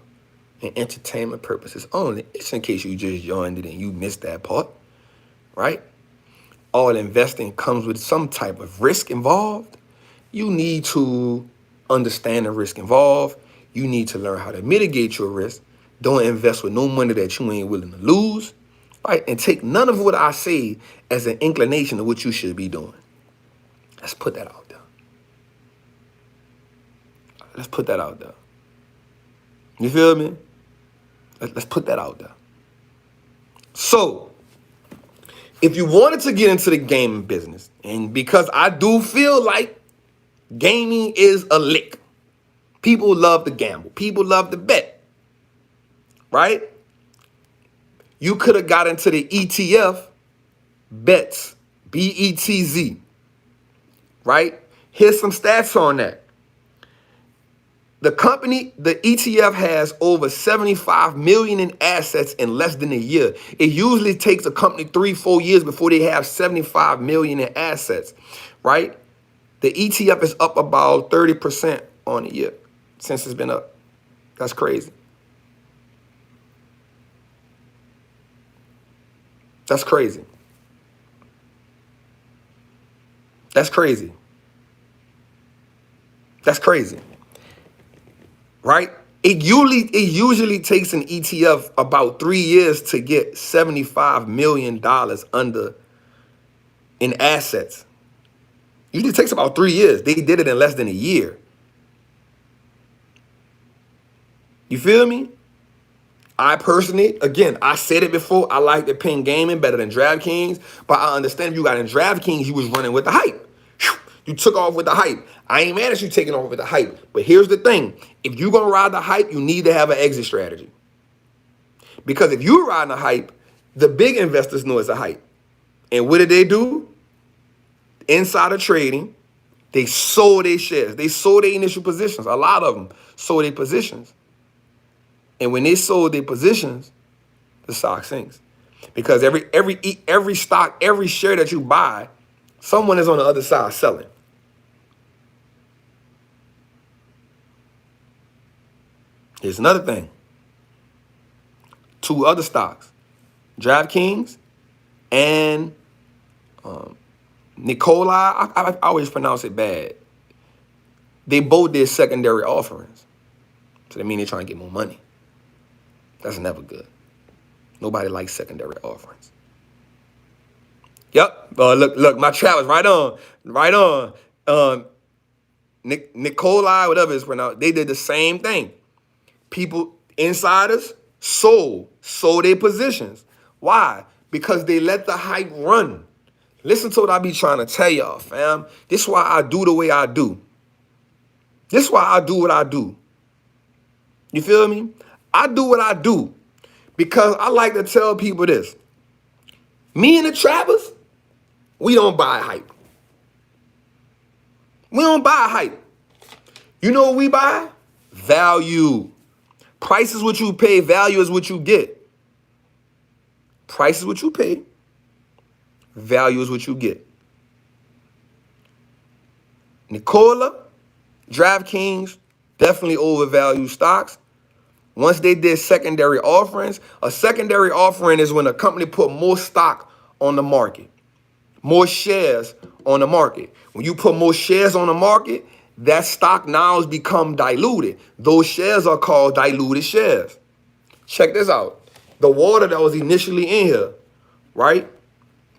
and entertainment purposes only. It's in case you just joined it and you missed that part, right? All investing comes with some type of risk involved. You need to understand the risk involved. You need to learn how to mitigate your risk. Don't invest with no money that you ain't willing to lose, right? And take none of what I say as an inclination of what you should be doing. Let's put that out there. Let's put that out there. You feel me? Let's put that out there. So, if you wanted to get into the gaming business, and because I do feel like gaming is a lick. People love to gamble. People love to bet. Right? you could have got into the ETF bets, BETZ, right? Here's some stats on that. The ETF has over 75 million in assets in less than a year. It usually takes a company 3-4 years before they have 75 million in assets, right? The ETF is up about 30% on the year since it's been up. That's crazy. That's crazy. That's crazy. That's crazy. Right? It usually takes an ETF about 3 years to get $75 million under in assets. Usually takes about 3 years. They did it in less than a year. You feel me? I personally, again, I said it before, I like the pin gaming better than DraftKings, but I understand if you got in DraftKings, you was running with the hype. You took off with the hype. I ain't mad at you taking off with the hype. But here's the thing. If you're going to ride the hype, you need to have an exit strategy. Because if you're riding the hype, the big investors know it's a hype. And what did they do? Insider trading, they sold their shares. They sold their initial positions. A lot of them sold their positions. And when they sold their positions, the stock sinks. Because every stock, every share that you buy, someone is on the other side selling. Here's another thing. 2 other stocks, DraftKings and Nikola. I always pronounce it bad. They both did secondary offerings. So that means they're trying to get more money. That's never good. Nobody likes secondary offerings. Yep. Look, my chat was right on. Right on. Nikolai, whatever it's pronounced, they did the same thing. People, insiders, sold their positions. Why? Because they let the hype run. Listen to what I be trying to tell y'all, fam. This is why I do the way I do. This is why I do what I do. You feel me? I do what I do because I like to tell people this. Me and the trappers, we don't buy hype. We don't buy hype. You know what we buy? Value. Price is what you pay. Value is what you get. Price is what you pay. Value is what you get. Nikola, DraftKings, definitely overvalued stocks. Once they did secondary offerings, a secondary offering is when a company put more stock on the market, more shares on the market. When you put more shares on the market, that stock now has become diluted. Those shares are called diluted shares. Check this out. The water that was initially in here, right?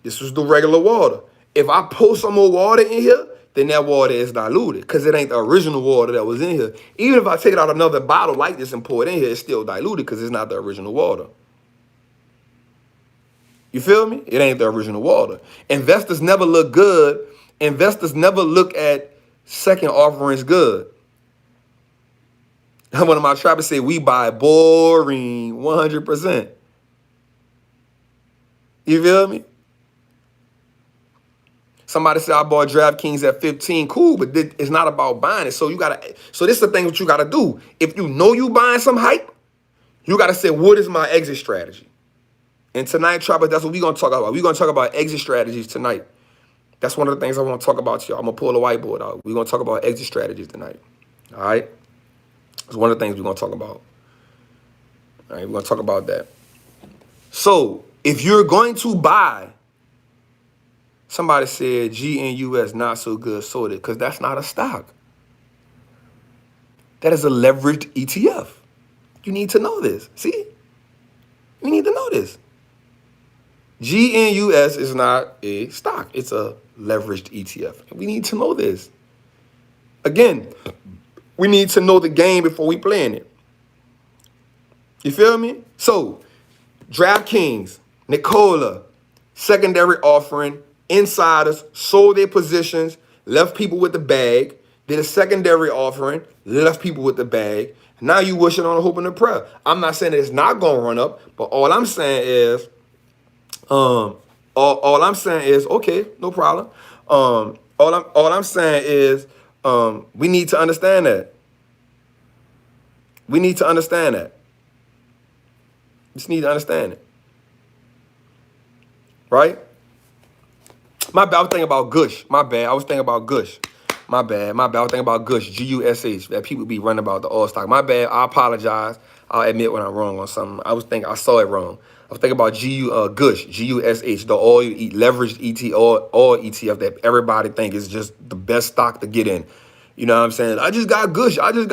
This was the regular water. If I pour some more water in here, then that water is diluted because it ain't the original water that was in here. Even if I take it out another bottle like this and pour it in here, it's still diluted because it's not the original water. You feel me? It ain't the original water. Investors never look good. Investors never look at second offerings good. One of my trappers say we buy boring 100%. You feel me? Somebody said I bought DraftKings at 15. Cool, but it's not about buying it. So this is the thing what you gotta do. If you know you buying some hype, you gotta say, what is my exit strategy? And tonight, trappers, that's what we're gonna talk about. We're gonna talk about exit strategies tonight. That's one of the things I want to talk about to y'all. I'm gonna pull the whiteboard out. We're gonna talk about exit strategies tonight. All right? It's one of the things we're gonna talk about. All right, we're gonna talk about that. So if you're going to buy, somebody said GNUS not so good, sold it, because that's not a stock. That is a leveraged ETF. You need to know this. See? You need to know this. GNUS is not a stock. It's a leveraged ETF. We need to know this. Again, we need to know the game before we play in it. You feel me? So, DraftKings, Nikola, secondary offering, insiders sold their positions, left people with the bag. did a secondary offering, left people with the bag. Now you wishing on a hope and a prayer. I'm not saying that it's not gonna run up, but all I'm saying is, all I'm saying is, okay, no problem. All I'm saying is, we need to understand that. We need to understand that. Just need to understand it. Right? My bad. I was thinking about Gush. My bad. I was thinking about Gush. My bad. I was thinking about Gush. Gush. That people be running about the all stock. My bad. I apologize. I'll admit when I'm wrong on something. I saw it wrong. I was thinking about Gush. Gush. The all you eat leveraged all ETF that everybody think is just the best stock to get in. You know what I'm saying? I just got Gush. I'll be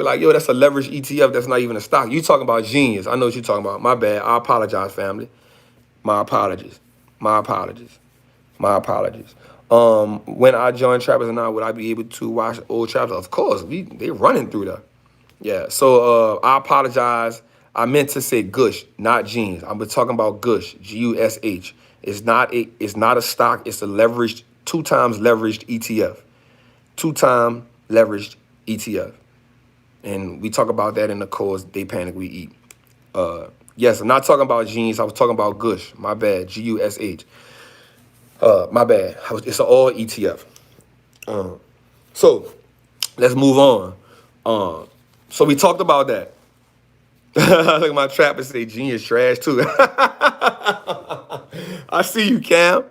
like, yo, that's a leveraged ETF. That's not even a stock. You talking about Genius. I know what you're talking about. My bad. I apologize, family. My apologies. My apologies. My apologies. When I joined Trappers and would I be able to watch old Trappers? Of course. They running through there. Yeah. So I apologize. I meant to say Gush, not Genius. I'm talking about Gush. Gush. It's not a stock. It's a leveraged, 2 times leveraged ETF. 2-time leveraged ETF. And we talk about that in the course, They Panic, We Eat. Yes, I'm not talking about Genius. I was talking about Gush. My bad. Gush. My bad. It's an all ETF. So let's move on. So we talked about that. Look at my trapper say Genius trash too. I see you, Cam.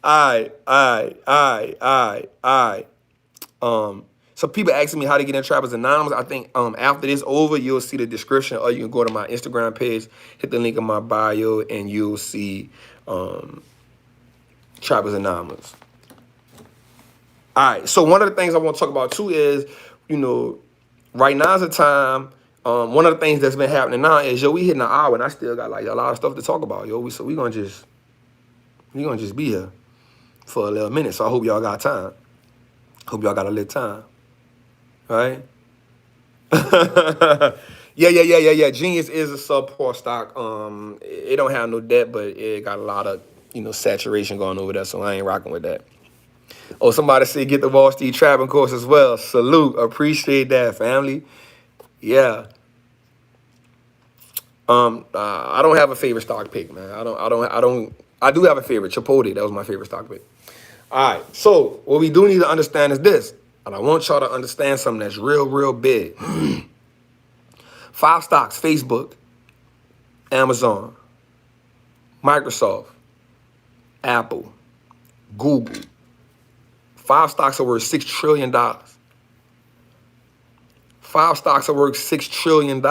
All right. So people asking me how to get in Trappers Anonymous. I think after this over, you'll see the description, or you can go to my Instagram page, hit the link in my bio, and you'll see Trappers Anonymous. All right. So one of the things I want to talk about too is, right now is the time. One of the things that's been happening now is, we hitting an hour, and I still got like a lot of stuff to talk about, So we gonna just be here for a little minute. So I hope y'all got time. Hope y'all got a little time. Right? Yeah. Genius is a subpar stock. It don't have no debt, but it got a lot of, saturation going over there, so I ain't rocking with that. Oh, somebody said get the Wallstreet trapping course as well. Salute. Appreciate that, family. Yeah. I don't have a favorite stock pick, man. I do have a favorite. Chipotle. That was my favorite stock pick. All right. So what we do need to understand is this. And I want y'all to understand something that's real, real big. 5 stocks: Facebook, Amazon, Microsoft, Apple, Google. 5 stocks are worth $6 trillion. 5 stocks are worth $6 trillion.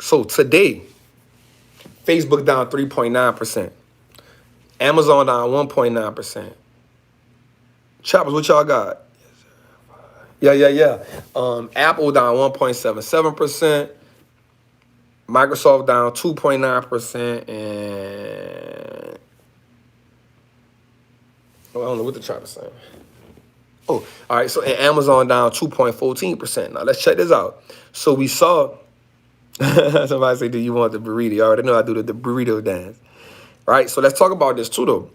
So today, Facebook down 3.9%. Amazon down 1.9%. Choppers, what y'all got? Yeah. Apple down 1.77%. Microsoft down 2.9%. And I don't know what the chopper's saying. Oh, all right. So Amazon down 2.14%. Now let's check this out. So we saw somebody say, do you want the burrito? You already know I do the burrito dance. Right? So let's talk about this too, though.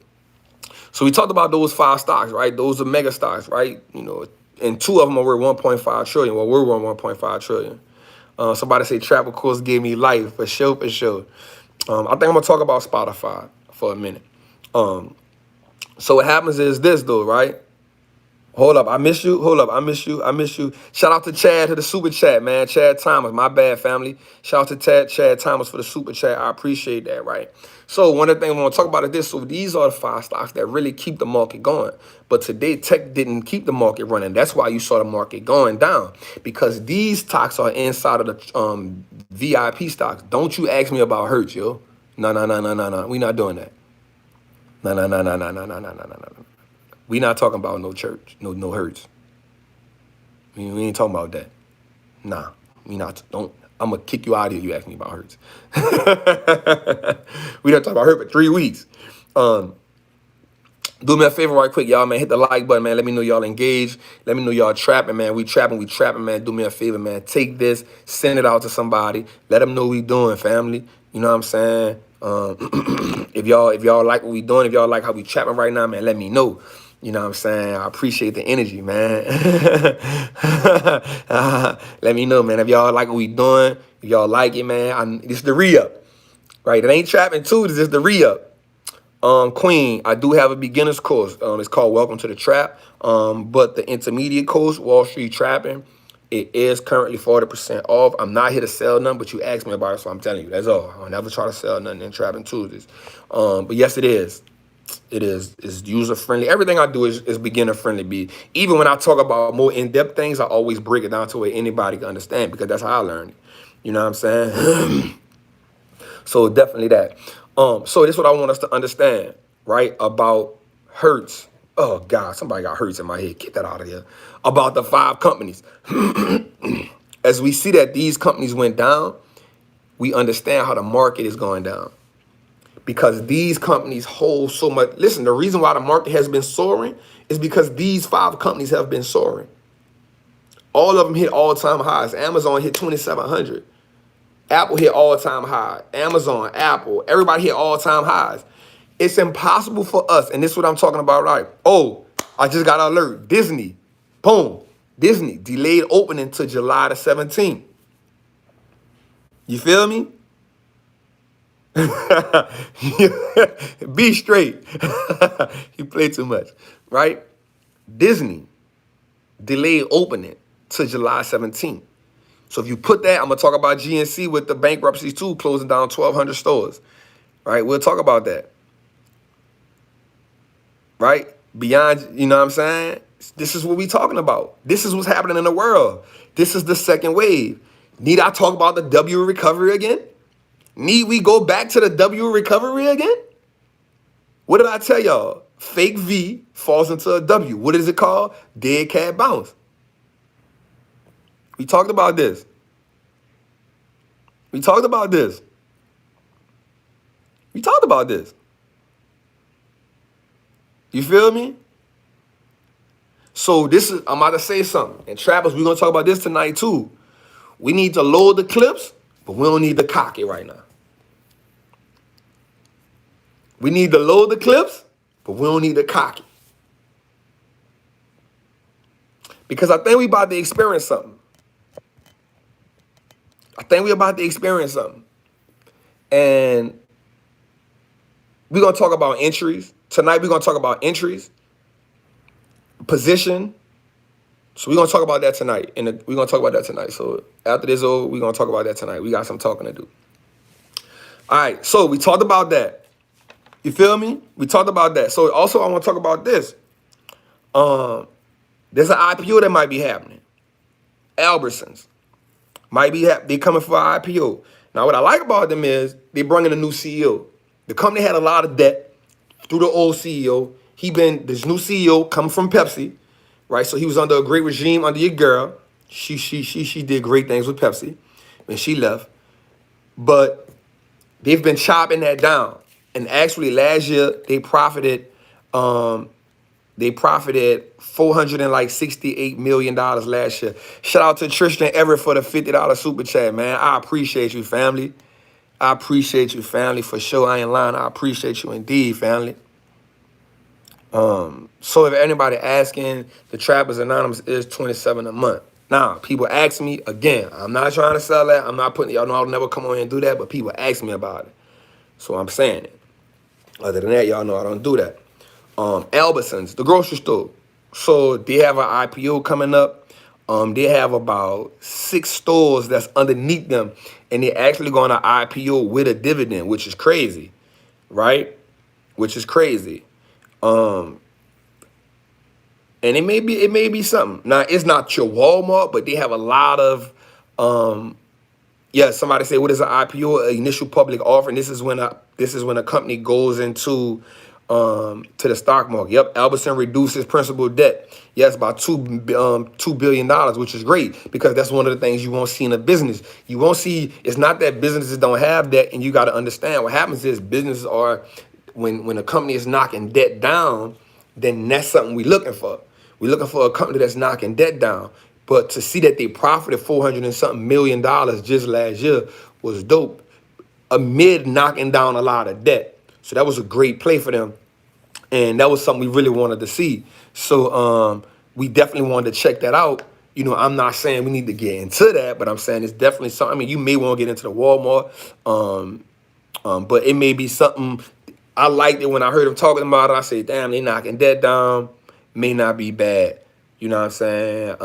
So we talked about those 5 stocks, right? Those are mega stocks, right? And 2 of them are worth 1.5 trillion. Well, we're worth 1.5 trillion. Somebody say Trapper Course gave me life, for sure. I think I'm going to talk about Spotify for a minute. So what happens is this, though, right? Hold up, I miss you. Shout out to Chad to the super chat, man. Chad Thomas, my bad, family. Shout out to Chad Thomas for the super chat. I appreciate that, right? So one of the things we want to talk about is this. So these are the 5 stocks that really keep the market going. But today, tech didn't keep the market running. That's why you saw the market going down, because these stocks are inside of the VIP stocks. Don't you ask me about Hertz, yo. No. We not doing that. No. We not talking about no church, no Hertz. We ain't talking about that. Nah, we not. Don't. I'm gonna kick you out of here. You ask me about Hertz. We not talking about Hertz for 3 weeks. Do me a favor right quick, y'all, man. Hit the like button, man. Let me know y'all engaged. Let me know y'all trapping, man. We trapping, man. Do me a favor, man. Take this, send it out to somebody. Let them know we doing, family. You know what I'm saying? If y'all like what we doing, if y'all like how we trapping right now, man, let me know. You know what I'm saying? I appreciate the energy, man. Let me know, man. If y'all like what we doing, if y'all like it, man, this is the re-up, right? It ain't Trappin Tuesday, this is the re-up. Queen, I do have a beginner's course. It's called Welcome to the Trap. But the intermediate course, Wall Street Trapping, it is currently 40% off. I'm not here to sell none, but you asked me about it, so I'm telling you, that's all. I'll never try to sell nothing in Trappin Tuesdays. But yes, it is. It is. It's user friendly. Everything I do is beginner friendly. Even when I talk about more in-depth things, I always break it down to where anybody can understand, because that's how I learned it. You know what I'm saying? So definitely that. So this is what I want us to understand, right? About Hertz. Oh God, somebody got Hertz in my head. Get that out of here. About the 5 companies. As we see that these companies went down, we understand how the market is going down. Because these companies hold so much. Listen, the reason why the market has been soaring is because these 5 companies have been soaring. All of them hit all-time highs. Amazon hit 2,700. Apple hit all-time high. Amazon, Apple, everybody hit all-time highs. It's impossible for us, and this is what I'm talking about, right? Oh, I just got an alert. Disney, boom. Disney delayed opening to July the 17th. You feel me? Be straight. You play too much, right? Disney delayed opening to July 17th. So if you put that, I'm going to talk about GNC with the bankruptcies too, closing down 1,200 stores, right? We'll talk about that, right? Beyond, you know what I'm saying? This is what we talking about. This is what's happening in the world. This is the second wave. Need I talk about the W recovery again? Need we go back to the W recovery again? What did I tell y'all? Fake V falls into a W. What is it called? Dead cat bounce. We talked about this. We talked about this. We talked about this. You feel me? So this is, I'm about to say something. And Trappers, we're going to talk about this tonight too. We need to load the clips, but we don't need to cock it right now. We need to load the clips, but we don't need to cock it. Because I think we about to experience something. And we're going to talk about entries. Tonight, we're going to talk about entries, position. So we're going to talk about that tonight. And we're going to talk about that tonight. So after this over, we're going to talk about that tonight. We got some talking to do. All right. So we talked about that. You feel me? We talked about that. So also, I want to talk about this. There's an IPO that might be happening. Albertsons might be they coming for an IPO. Now, what I like about them is they bring in a new CEO. The company had a lot of debt through the old CEO. This new CEO coming from Pepsi, right? So he was under a great regime under your girl. She did great things with Pepsi when she left. But they've been chopping that down. And actually last year they profited $468 million last year. Shout out to Tristan Everett for the $50 super chat, man. I appreciate you, family. I appreciate you, family, for sure. I ain't lying. I appreciate you indeed, family. So if anybody asking, the Trappers Anonymous is $27 a month. Now, people ask me, again, I'm not trying to sell that. I'm not putting, y'all know I'll never come on here and do that, but people ask me about it. So I'm saying it. Other than that, y'all know I don't do that. Albertsons, the grocery store. So they have an IPO coming up. They have about 6 stores that's underneath them, and they're actually going to IPO with a dividend, which is crazy, right? Which is crazy. And it may be something. Now, it's not your Walmart, but they have a lot of somebody say, what is an IPO? An initial public offering. This is when a company goes into to the stock market. Yep, Albertson reduces principal debt. Yes, about $2 billion, which is great, because that's one of the things you won't see in a business. You won't see, it's not that businesses don't have debt, and you got to understand what happens is businesses are, when a company is knocking debt down, then that's something we're looking for. We're looking for a company that's knocking debt down. But to see that they profited $400 and something million just last year was dope. amid knocking down a lot of debt. So that was a great play for them. And that was something we really wanted to see. So we definitely wanted to check that out. You know, I'm not saying we need to get into that, but I'm saying it's definitely something. I mean, you may want to get into the Walmart, but it may be something. I liked it when I heard them talking about it. I said, damn, they knocking debt down. May not be bad. You know what I'm saying?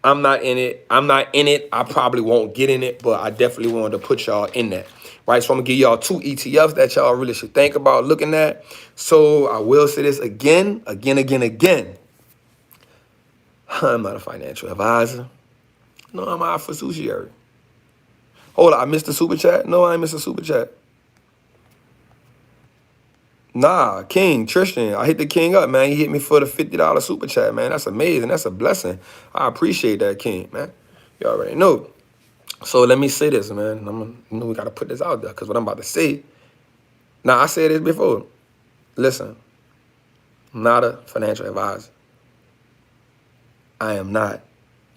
I'm not in it. I probably won't get in it, but I definitely wanted to put y'all in that. Right, so I'm gonna give y'all 2 ETFs that y'all really should think about looking at. So I will say this again. I'm not a financial advisor. No, I'm not a fiduciary. Hold on, I missed the super chat? No, I ain't missed the super chat. Nah, King, Tristan, I hit the King up, man. He hit me for the $50 super chat, man. That's amazing. That's a blessing. I appreciate that, King, man. You already know. So let me say this, man. We got to put this out there because what I'm about to say. Now, I said this before. Listen, I'm not a financial advisor. I am not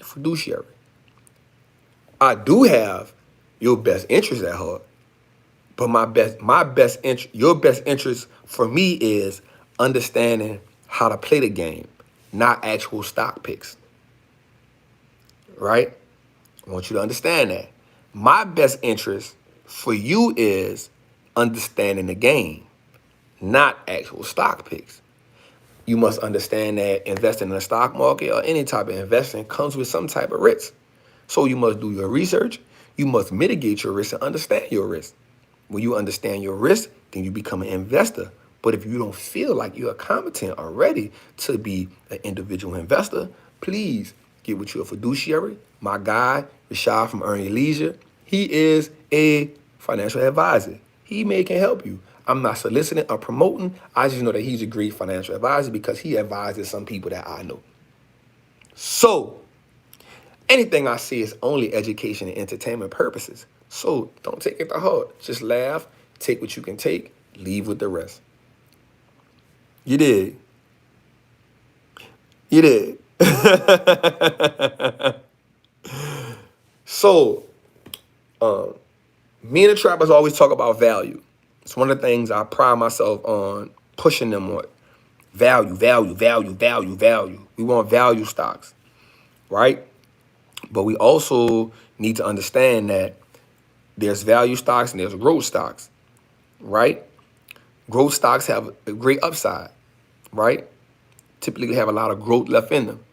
a fiduciary. I do have your best interest at heart. But your best interest for me is understanding how to play the game, not actual stock picks. Right? I want you to understand that. My best interest for you is understanding the game, not actual stock picks. You must understand that investing in the stock market or any type of investing comes with some type of risk. So you must do your research. You must mitigate your risk and understand your risk. When you understand your risk, then you become an investor. But if you don't feel like you're competent or ready to be an individual investor, please get with you a fiduciary. My guy, Rashad from Earn Your Leisure, he is a financial advisor. He can help you. I'm not soliciting or promoting. I just know that he's a great financial advisor because he advises some people that I know. So anything I say is only education and entertainment purposes. So don't take it to heart. Just laugh, take what you can take, leave with the rest. You did. So, me and the trappers always talk about value. It's one of the things I pride myself on pushing them on. Value. We want value stocks, right? But we also need to understand that there's value stocks and there's growth stocks, right? Growth stocks have a great upside, right? Typically have a lot of growth left in them,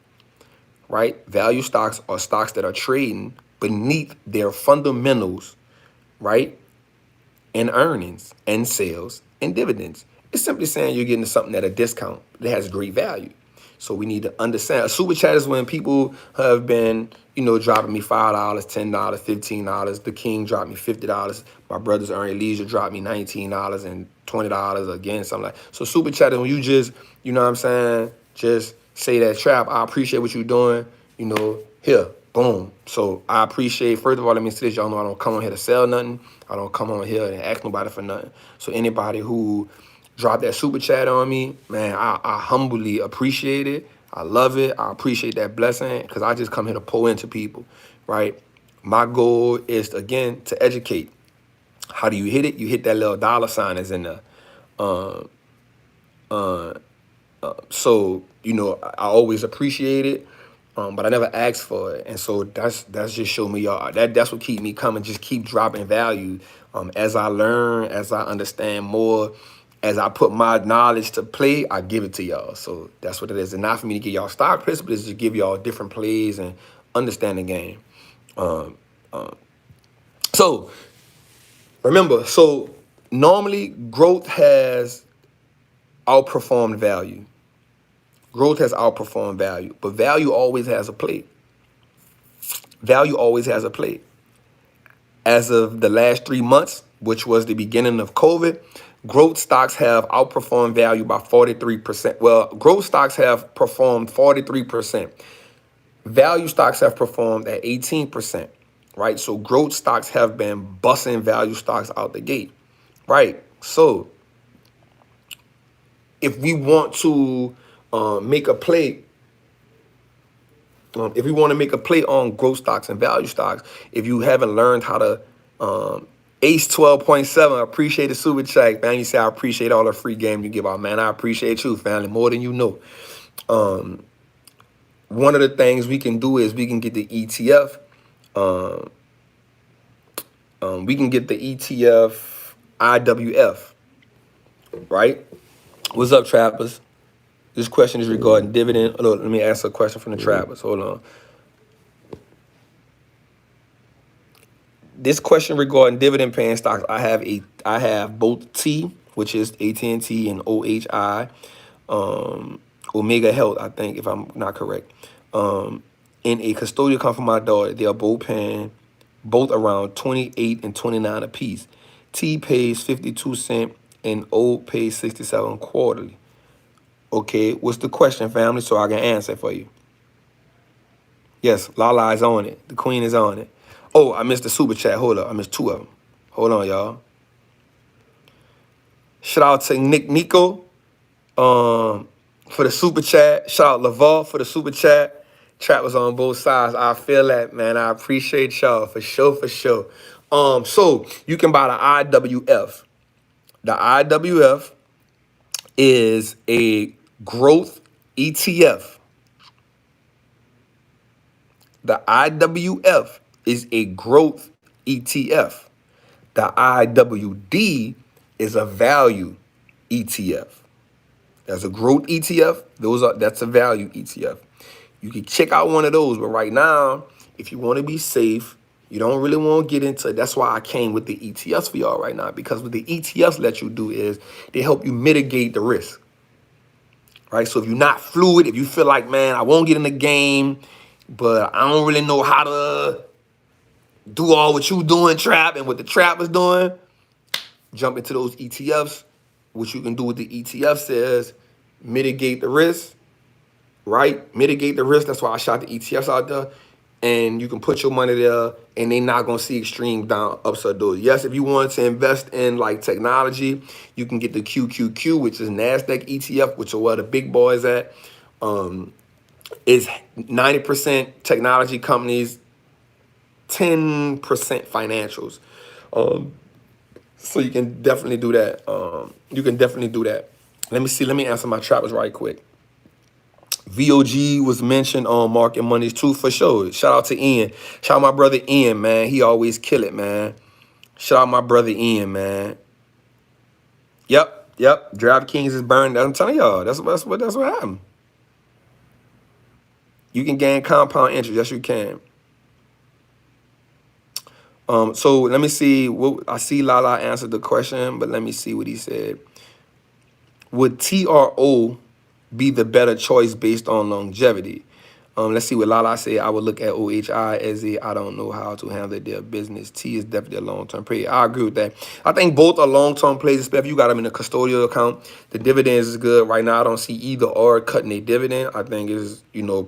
right? Value stocks are stocks that are trading beneath their fundamentals, right? In earnings and sales and dividends. It's simply saying you're getting something at a discount that has great value. So we need to understand. A super chat is when people have been, dropping me $5, $10, $15. The King dropped me $50. My brothers Earn Your Leisure dropped me $19 and $20 again, something like that. So super chat is when you just, just say that trap. I appreciate what you're doing, here, boom. So I appreciate, first of all, let me say this, y'all know I don't come on here to sell nothing. I don't come on here and ask nobody for nothing. So anybody who drop that super chat on me, man, I humbly appreciate it. I love it. I appreciate that blessing because I just come here to pour into people, right? My goal is, again, to educate. How do you hit it? You hit that little dollar sign that's in there. So, I always appreciate it, but I never asked for it. And so that's just show me y'all. That's what keep me coming. Just keep dropping value. As I learn, as I understand more, as I put my knowledge to play, I give it to y'all. So that's what it is. And not for me to give y'all stock principles, it's just give y'all different plays and understand the game. So remember, normally growth has outperformed value. Growth has outperformed value, but value always has a play. Value always has a play. As of the last 3 months, which was the beginning of COVID, growth stocks have outperformed value by 43%. Well, growth stocks have performed 43%. Value stocks have performed at 18%, right? So growth stocks have been busting value stocks out the gate, right? So if we want to make a play, on growth stocks and value stocks, if you haven't learned how to Ace 12.7, I appreciate the super chat, man. You say I appreciate all the free game you give out, man. I appreciate you, family, more than you know. One of the things we can do is we can get the ETF. We can get the ETF IWF, right? What's up, trappers? This question is regarding dividend. Oh, let me answer a question from the trappers. Hold on. This question regarding dividend paying stocks, I have both T, which is AT&T, and OHI, Omega Health, I think, if I'm not correct. In a custodial account for my daughter, they are both paying around 28 and 29 apiece. T pays 52 cents and O pays 67 quarterly. Okay, what's the question, family, so I can answer for you? Yes, Lala is on it. The queen is on it. Oh, I missed the super chat. Hold up. I missed two of them. Hold on, y'all. Shout out to Nico for the super chat. Shout out Laval for the super chat. Trap was on both sides. I feel that, man. I appreciate y'all for sure, for sure. So you can buy the IWF. The IWF is a growth ETF. The IWF is a growth ETF. The IWD is a value ETF. That's a growth ETF. That's a value ETF. You can check out one of those, but right now, if you want to be safe, you don't really want to get into. That's why I came with the ETFs for y'all right now, because what the ETFs let you do is they help you mitigate the risk. Right? So if you're not fluid, if you feel like, man, I won't get in the game, but I don't really know how to do all what you doing, Trap, and what the Trap is doing, jump into those ETFs. What you can do with the ETFs is mitigate the risk, right? Mitigate the risk. That's why I shot the ETFs out there. And you can put your money there, and they're not going to see extreme down, ups or downs. Yes, if you want to invest in, like, technology, you can get the QQQ, which is NASDAQ ETF, which are where the big boys at. Is 90% technology companies, 10% financials. So you can definitely do that. Let me see. Let me answer my trappers right quick. VOG was mentioned on Market Mondays too, for sure. Shout out to Ian. Shout out my brother Ian, man. He always kill it, man. Shout out my brother Ian, man. Yep. DraftKings is burned. I'm telling y'all, that's what happened. You can gain compound interest. Yes, you can. So let me see. I see Lala answered the question, but let me see what he said. Would TRO be the better choice based on longevity? Let's see what Lala said. I would look at OHI as I don't know how to handle their business. T is definitely a long-term play. I agree with that. I think both are long-term plays, especially if you got them in a custodial account. The dividends is good. Right now, I don't see either or cutting a dividend. I think is,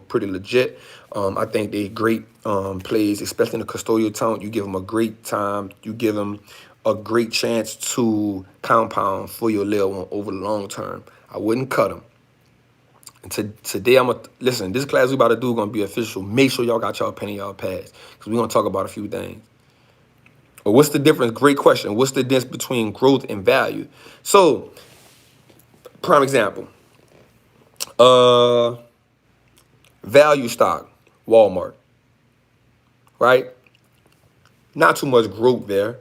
pretty legit. I think they great plays, especially in the custodial account. You give them a great time. You give them a great chance to compound for your little one over the long term. I wouldn't cut them. Today, listen, this class we about to do going to be official. Make sure y'all got y'all pen in y'all pads, because we're going to talk about a few things. But what's the difference? Great question. What's the difference between growth and value? So, prime example. Value stock, Walmart, right? Not too much growth there,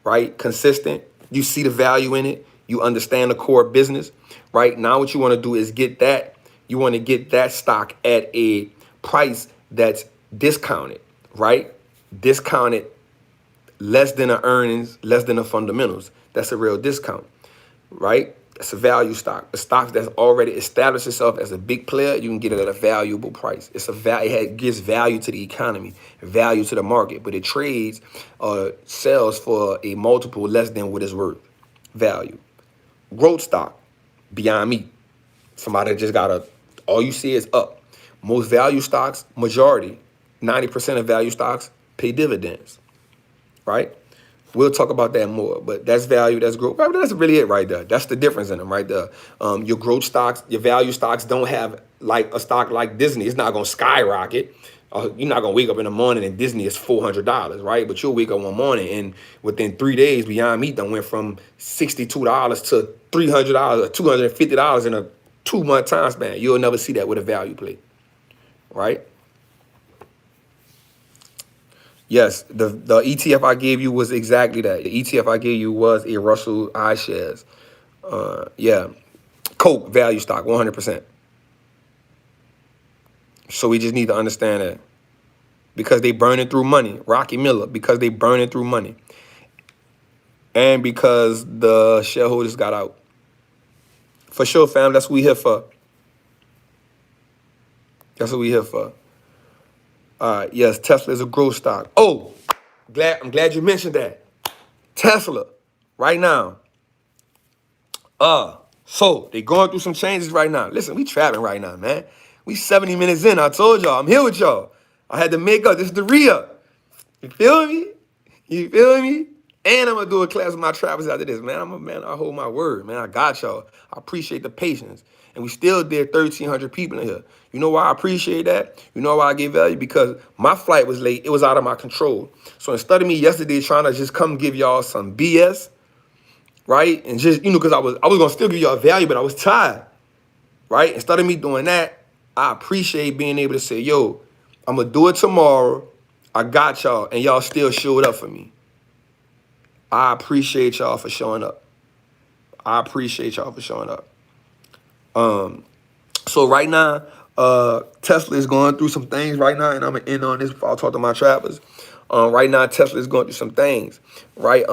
right? Consistent. You see the value in it. You understand the core business, right? Now what you want to do is get that. You want to get that stock at a price that's discounted, right? Discounted less than the earnings, less than the fundamentals. That's a real discount, right? That's a value stock. A stock that's already established itself as a big player, you can get it at a valuable price. It gives value to the economy, value to the market, but it trades sells for a multiple less than what it's worth. Value. Growth stock, Beyond Meat. Somebody just all you see is up. Most value stocks, majority, 90% of value stocks pay dividends, right? We'll talk about that more, but that's value, that's growth. That's really it right there. That's the difference in them right there. Your growth stocks, your value stocks don't have like a stock like Disney. It's not going to skyrocket. You're not gonna wake up in the morning and Disney is $400, right? But you'll wake up one morning and within 3 days, Beyond Meat done went from $62 to $300 or $250 in a 2-month time span. You'll never see that with a value play, right? Yes, the ETF I gave you was exactly that. The ETF I gave you was a Russell iShares. Yeah, Coke value stock, 100%. So we just need to understand that. Because they burning through money. Rocky Miller, because they burning through money. And because the shareholders got out. For sure, fam, that's what we here for. That's what we here for. All right, yes, Tesla is a growth stock. Oh, I'm glad you mentioned that. Tesla, right now. So they going through some changes right now. Listen, we trapping right now, man. We 70 minutes in. I told y'all, I'm here with y'all. I had to make up. This is the re-up. You feel me? You feel me? And I'm gonna do a class with my trappers after this, man. I hold my word, man. I got y'all. I appreciate the patience. And we still did 1,300 people in here. You know why I appreciate that? You know why I give value? Because my flight was late. It was out of my control. So instead of me yesterday trying to just come give y'all some BS, right? And just, because I was gonna still give y'all value, but I was tired, right? Instead of me doing that, I appreciate being able to say, yo, I'm gonna do it tomorrow. I got y'all, and y'all still showed up for me. I appreciate y'all for showing up. I appreciate y'all for showing up. So right now, Tesla is going through some things right now, and I'm gonna end on this before I talk to my trappers. Right now, Tesla is going through some things, right?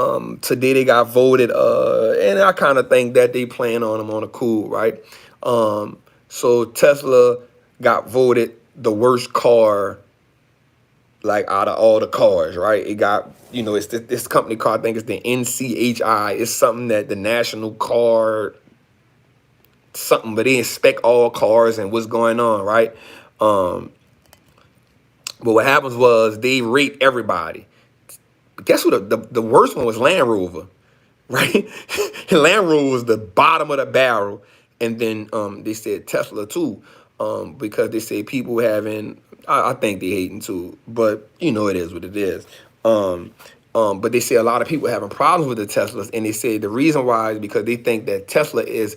Today they got voted, and I kind of think that they playing on them on a cool, right? So Tesla got voted the worst car, like out of all the cars, right? It got, it's this company car, I think it's the NCHI. It's something that the national car, something, but they inspect all cars and what's going on, right? But what happens was they rate everybody. Guess what? The worst one was Land Rover, right? Land Rover was the bottom of the barrel. And then they said Tesla too, because they say people having, I think they hating too, but it is what it is. But they say a lot of people having problems with the Teslas, and they say the reason why is because they think that Tesla is,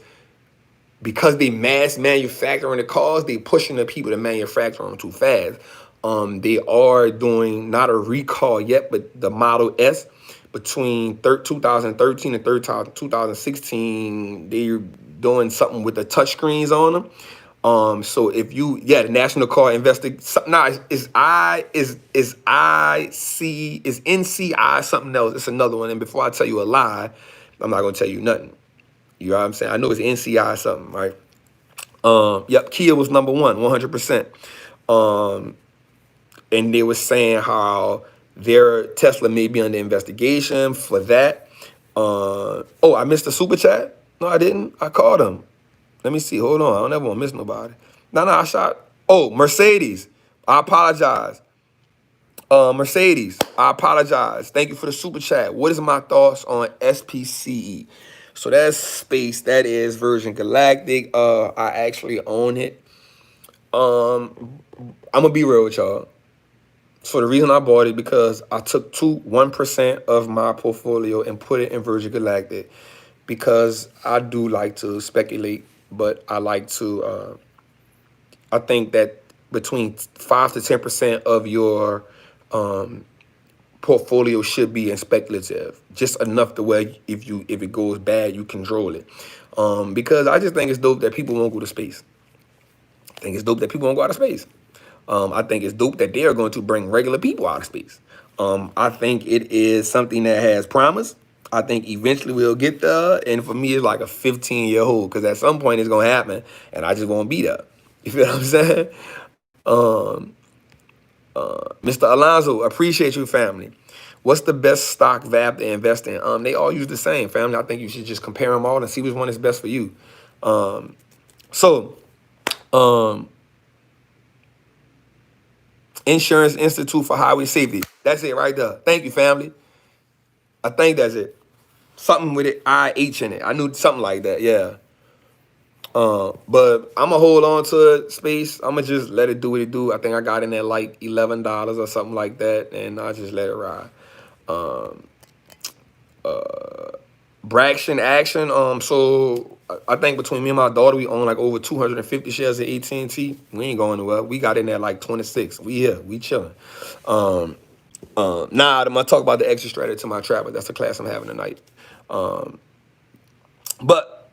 because they mass manufacturing the cars, they pushing the people to manufacture them too fast. They are doing not a recall yet, but the Model S between 2013 and 2016, they're doing something with the touch screens on them. So if the National Car Investigation, is NCI something else? It's another one. And before I tell you a lie, I'm not gonna tell you nothing. You know what I'm saying? I know it's NCI something, right? Yep, Kia was number one, 100%. And they were saying how their Tesla may be under investigation for that. I missed the super chat? No, I didn't. I called him. Let me see. Hold on. I don't ever want to miss nobody. No, I shot. Oh, Mercedes. I apologize. Mercedes, I apologize. Thank you for the super chat. What is my thoughts on SPCE? So that's space. That is version Galactic. I actually own it. I'm gonna be real with y'all. So the reason I bought it because I took 1% of my portfolio and put it in Virgin Galactic because I do like to speculate, but I like to. I think that between 5 to 10% of your portfolio should be in speculative, just enough to where if it goes bad, you control it. Because I just think it's dope that people won't go to space. I think it's dope that people won't go out of space. I think it's dope that they are going to bring regular people out of space. I think it is something that has promise. I think eventually we'll get there. And for me, it's like a 15-year-old because at some point it's going to happen and I just won't be there. You feel what I'm saying? Mr. Alonzo, appreciate you, family. What's the best stock VAP to invest in? They all use the same, family. I think you should just compare them all and see which one is best for you. Insurance Institute for Highway Safety. That's it right there. Thank you, family. I think that's it. Something with it, IH in it. I knew something like that, yeah. But I'ma hold on to it, space. I'ma just let it do what it do. I think I got in at like $11 or something like that, and I just let it ride. Um, Braction action. So I think between me and my daughter, we own like over 250 shares of AT&T. We ain't going nowhere. We got in there like 26. We here. We chilling. Nah, I'm gonna talk about the extra strategy to my trapper. That's the class I'm having tonight. But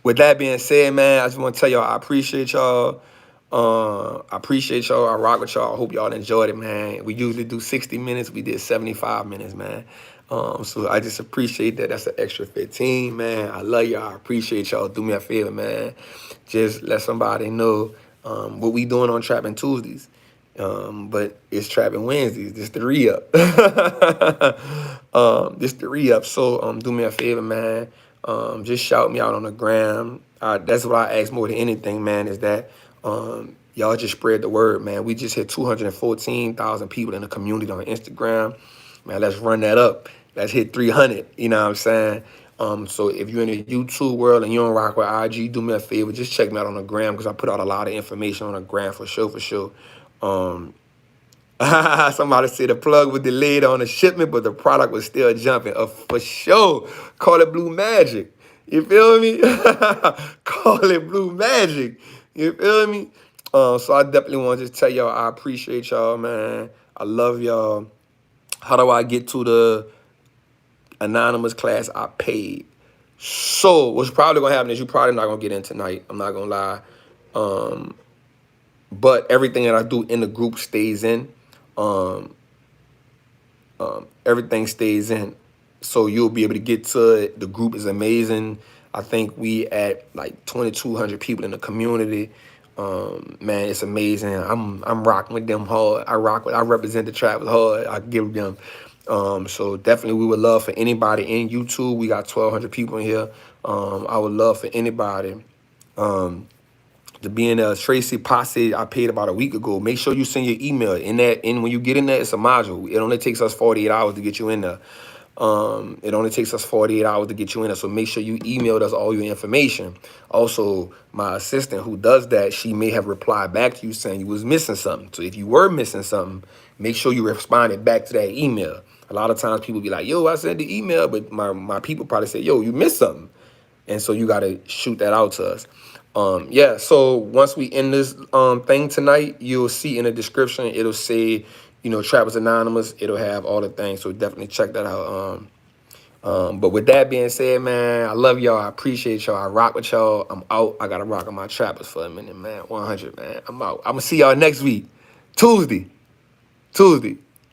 with that being said, man, I just want to tell y'all I appreciate y'all. I appreciate y'all. I rock with y'all. I hope y'all enjoyed it, man. We usually do 60 minutes. We did 75 minutes, man. So I just appreciate that. That's an extra 15, man. I love y'all. I appreciate y'all. Do me a favor, man. Just let somebody know what we doing on Trappin Tuesdays. But it's Trappin Wednesdays. This the re-up. This the re-up. So do me a favor, man. Just shout me out on the gram. That's what I ask more than anything, man, is that y'all just spread the word, man. We just hit 214,000 people in the community on Instagram. Man, let's run that up. Let's hit 300, you know what I'm saying? So if you're in the YouTube world and you don't rock with IG, do me a favor. Just check me out on the gram because I put out a lot of information on the gram for sure, for sure. Somebody said the plug was delayed on the shipment, but the product was still jumping. For sure. Call it blue magic. You feel me? Call it blue magic. You feel me? So I definitely want to just tell y'all I appreciate y'all, man. I love y'all. How do I get to the anonymous class I paid? So what's probably going to happen is you're probably not going to get in tonight. I'm not going to lie. But everything that I do in the group stays in. Everything stays in. So you'll be able to get to it. The group is amazing. I think we at like 2,200 people in the community. Man, it's amazing. I'm rocking with them hard. I represent the trappers hard. I give them. So definitely we would love for anybody in YouTube. We got 1,200 people in here. I would love for anybody to be in a Tracy Posse I paid about a week ago. Make sure you send your email. When you get in there, it's a module. It only takes us 48 hours to get you in there. It only takes us 48 hours to get you in there. So make sure you emailed us all your information. Also, my assistant who does that, she may have replied back to you saying you was missing something. So if you were missing something, make sure you responded back to that email. A lot of times people be like, yo, I sent the email, but my people probably say, yo, you missed something. And so you got to shoot that out to us. Yeah, so once we end this thing tonight, you'll see in the description, it'll say, Trappers Anonymous. It'll have all the things, so definitely check that out. But with that being said, man, I love y'all. I appreciate y'all. I rock with y'all. I'm out. I got to rock with my trappers for a minute, man. 100, man. I'm out. I'm going to see y'all next week. Tuesday.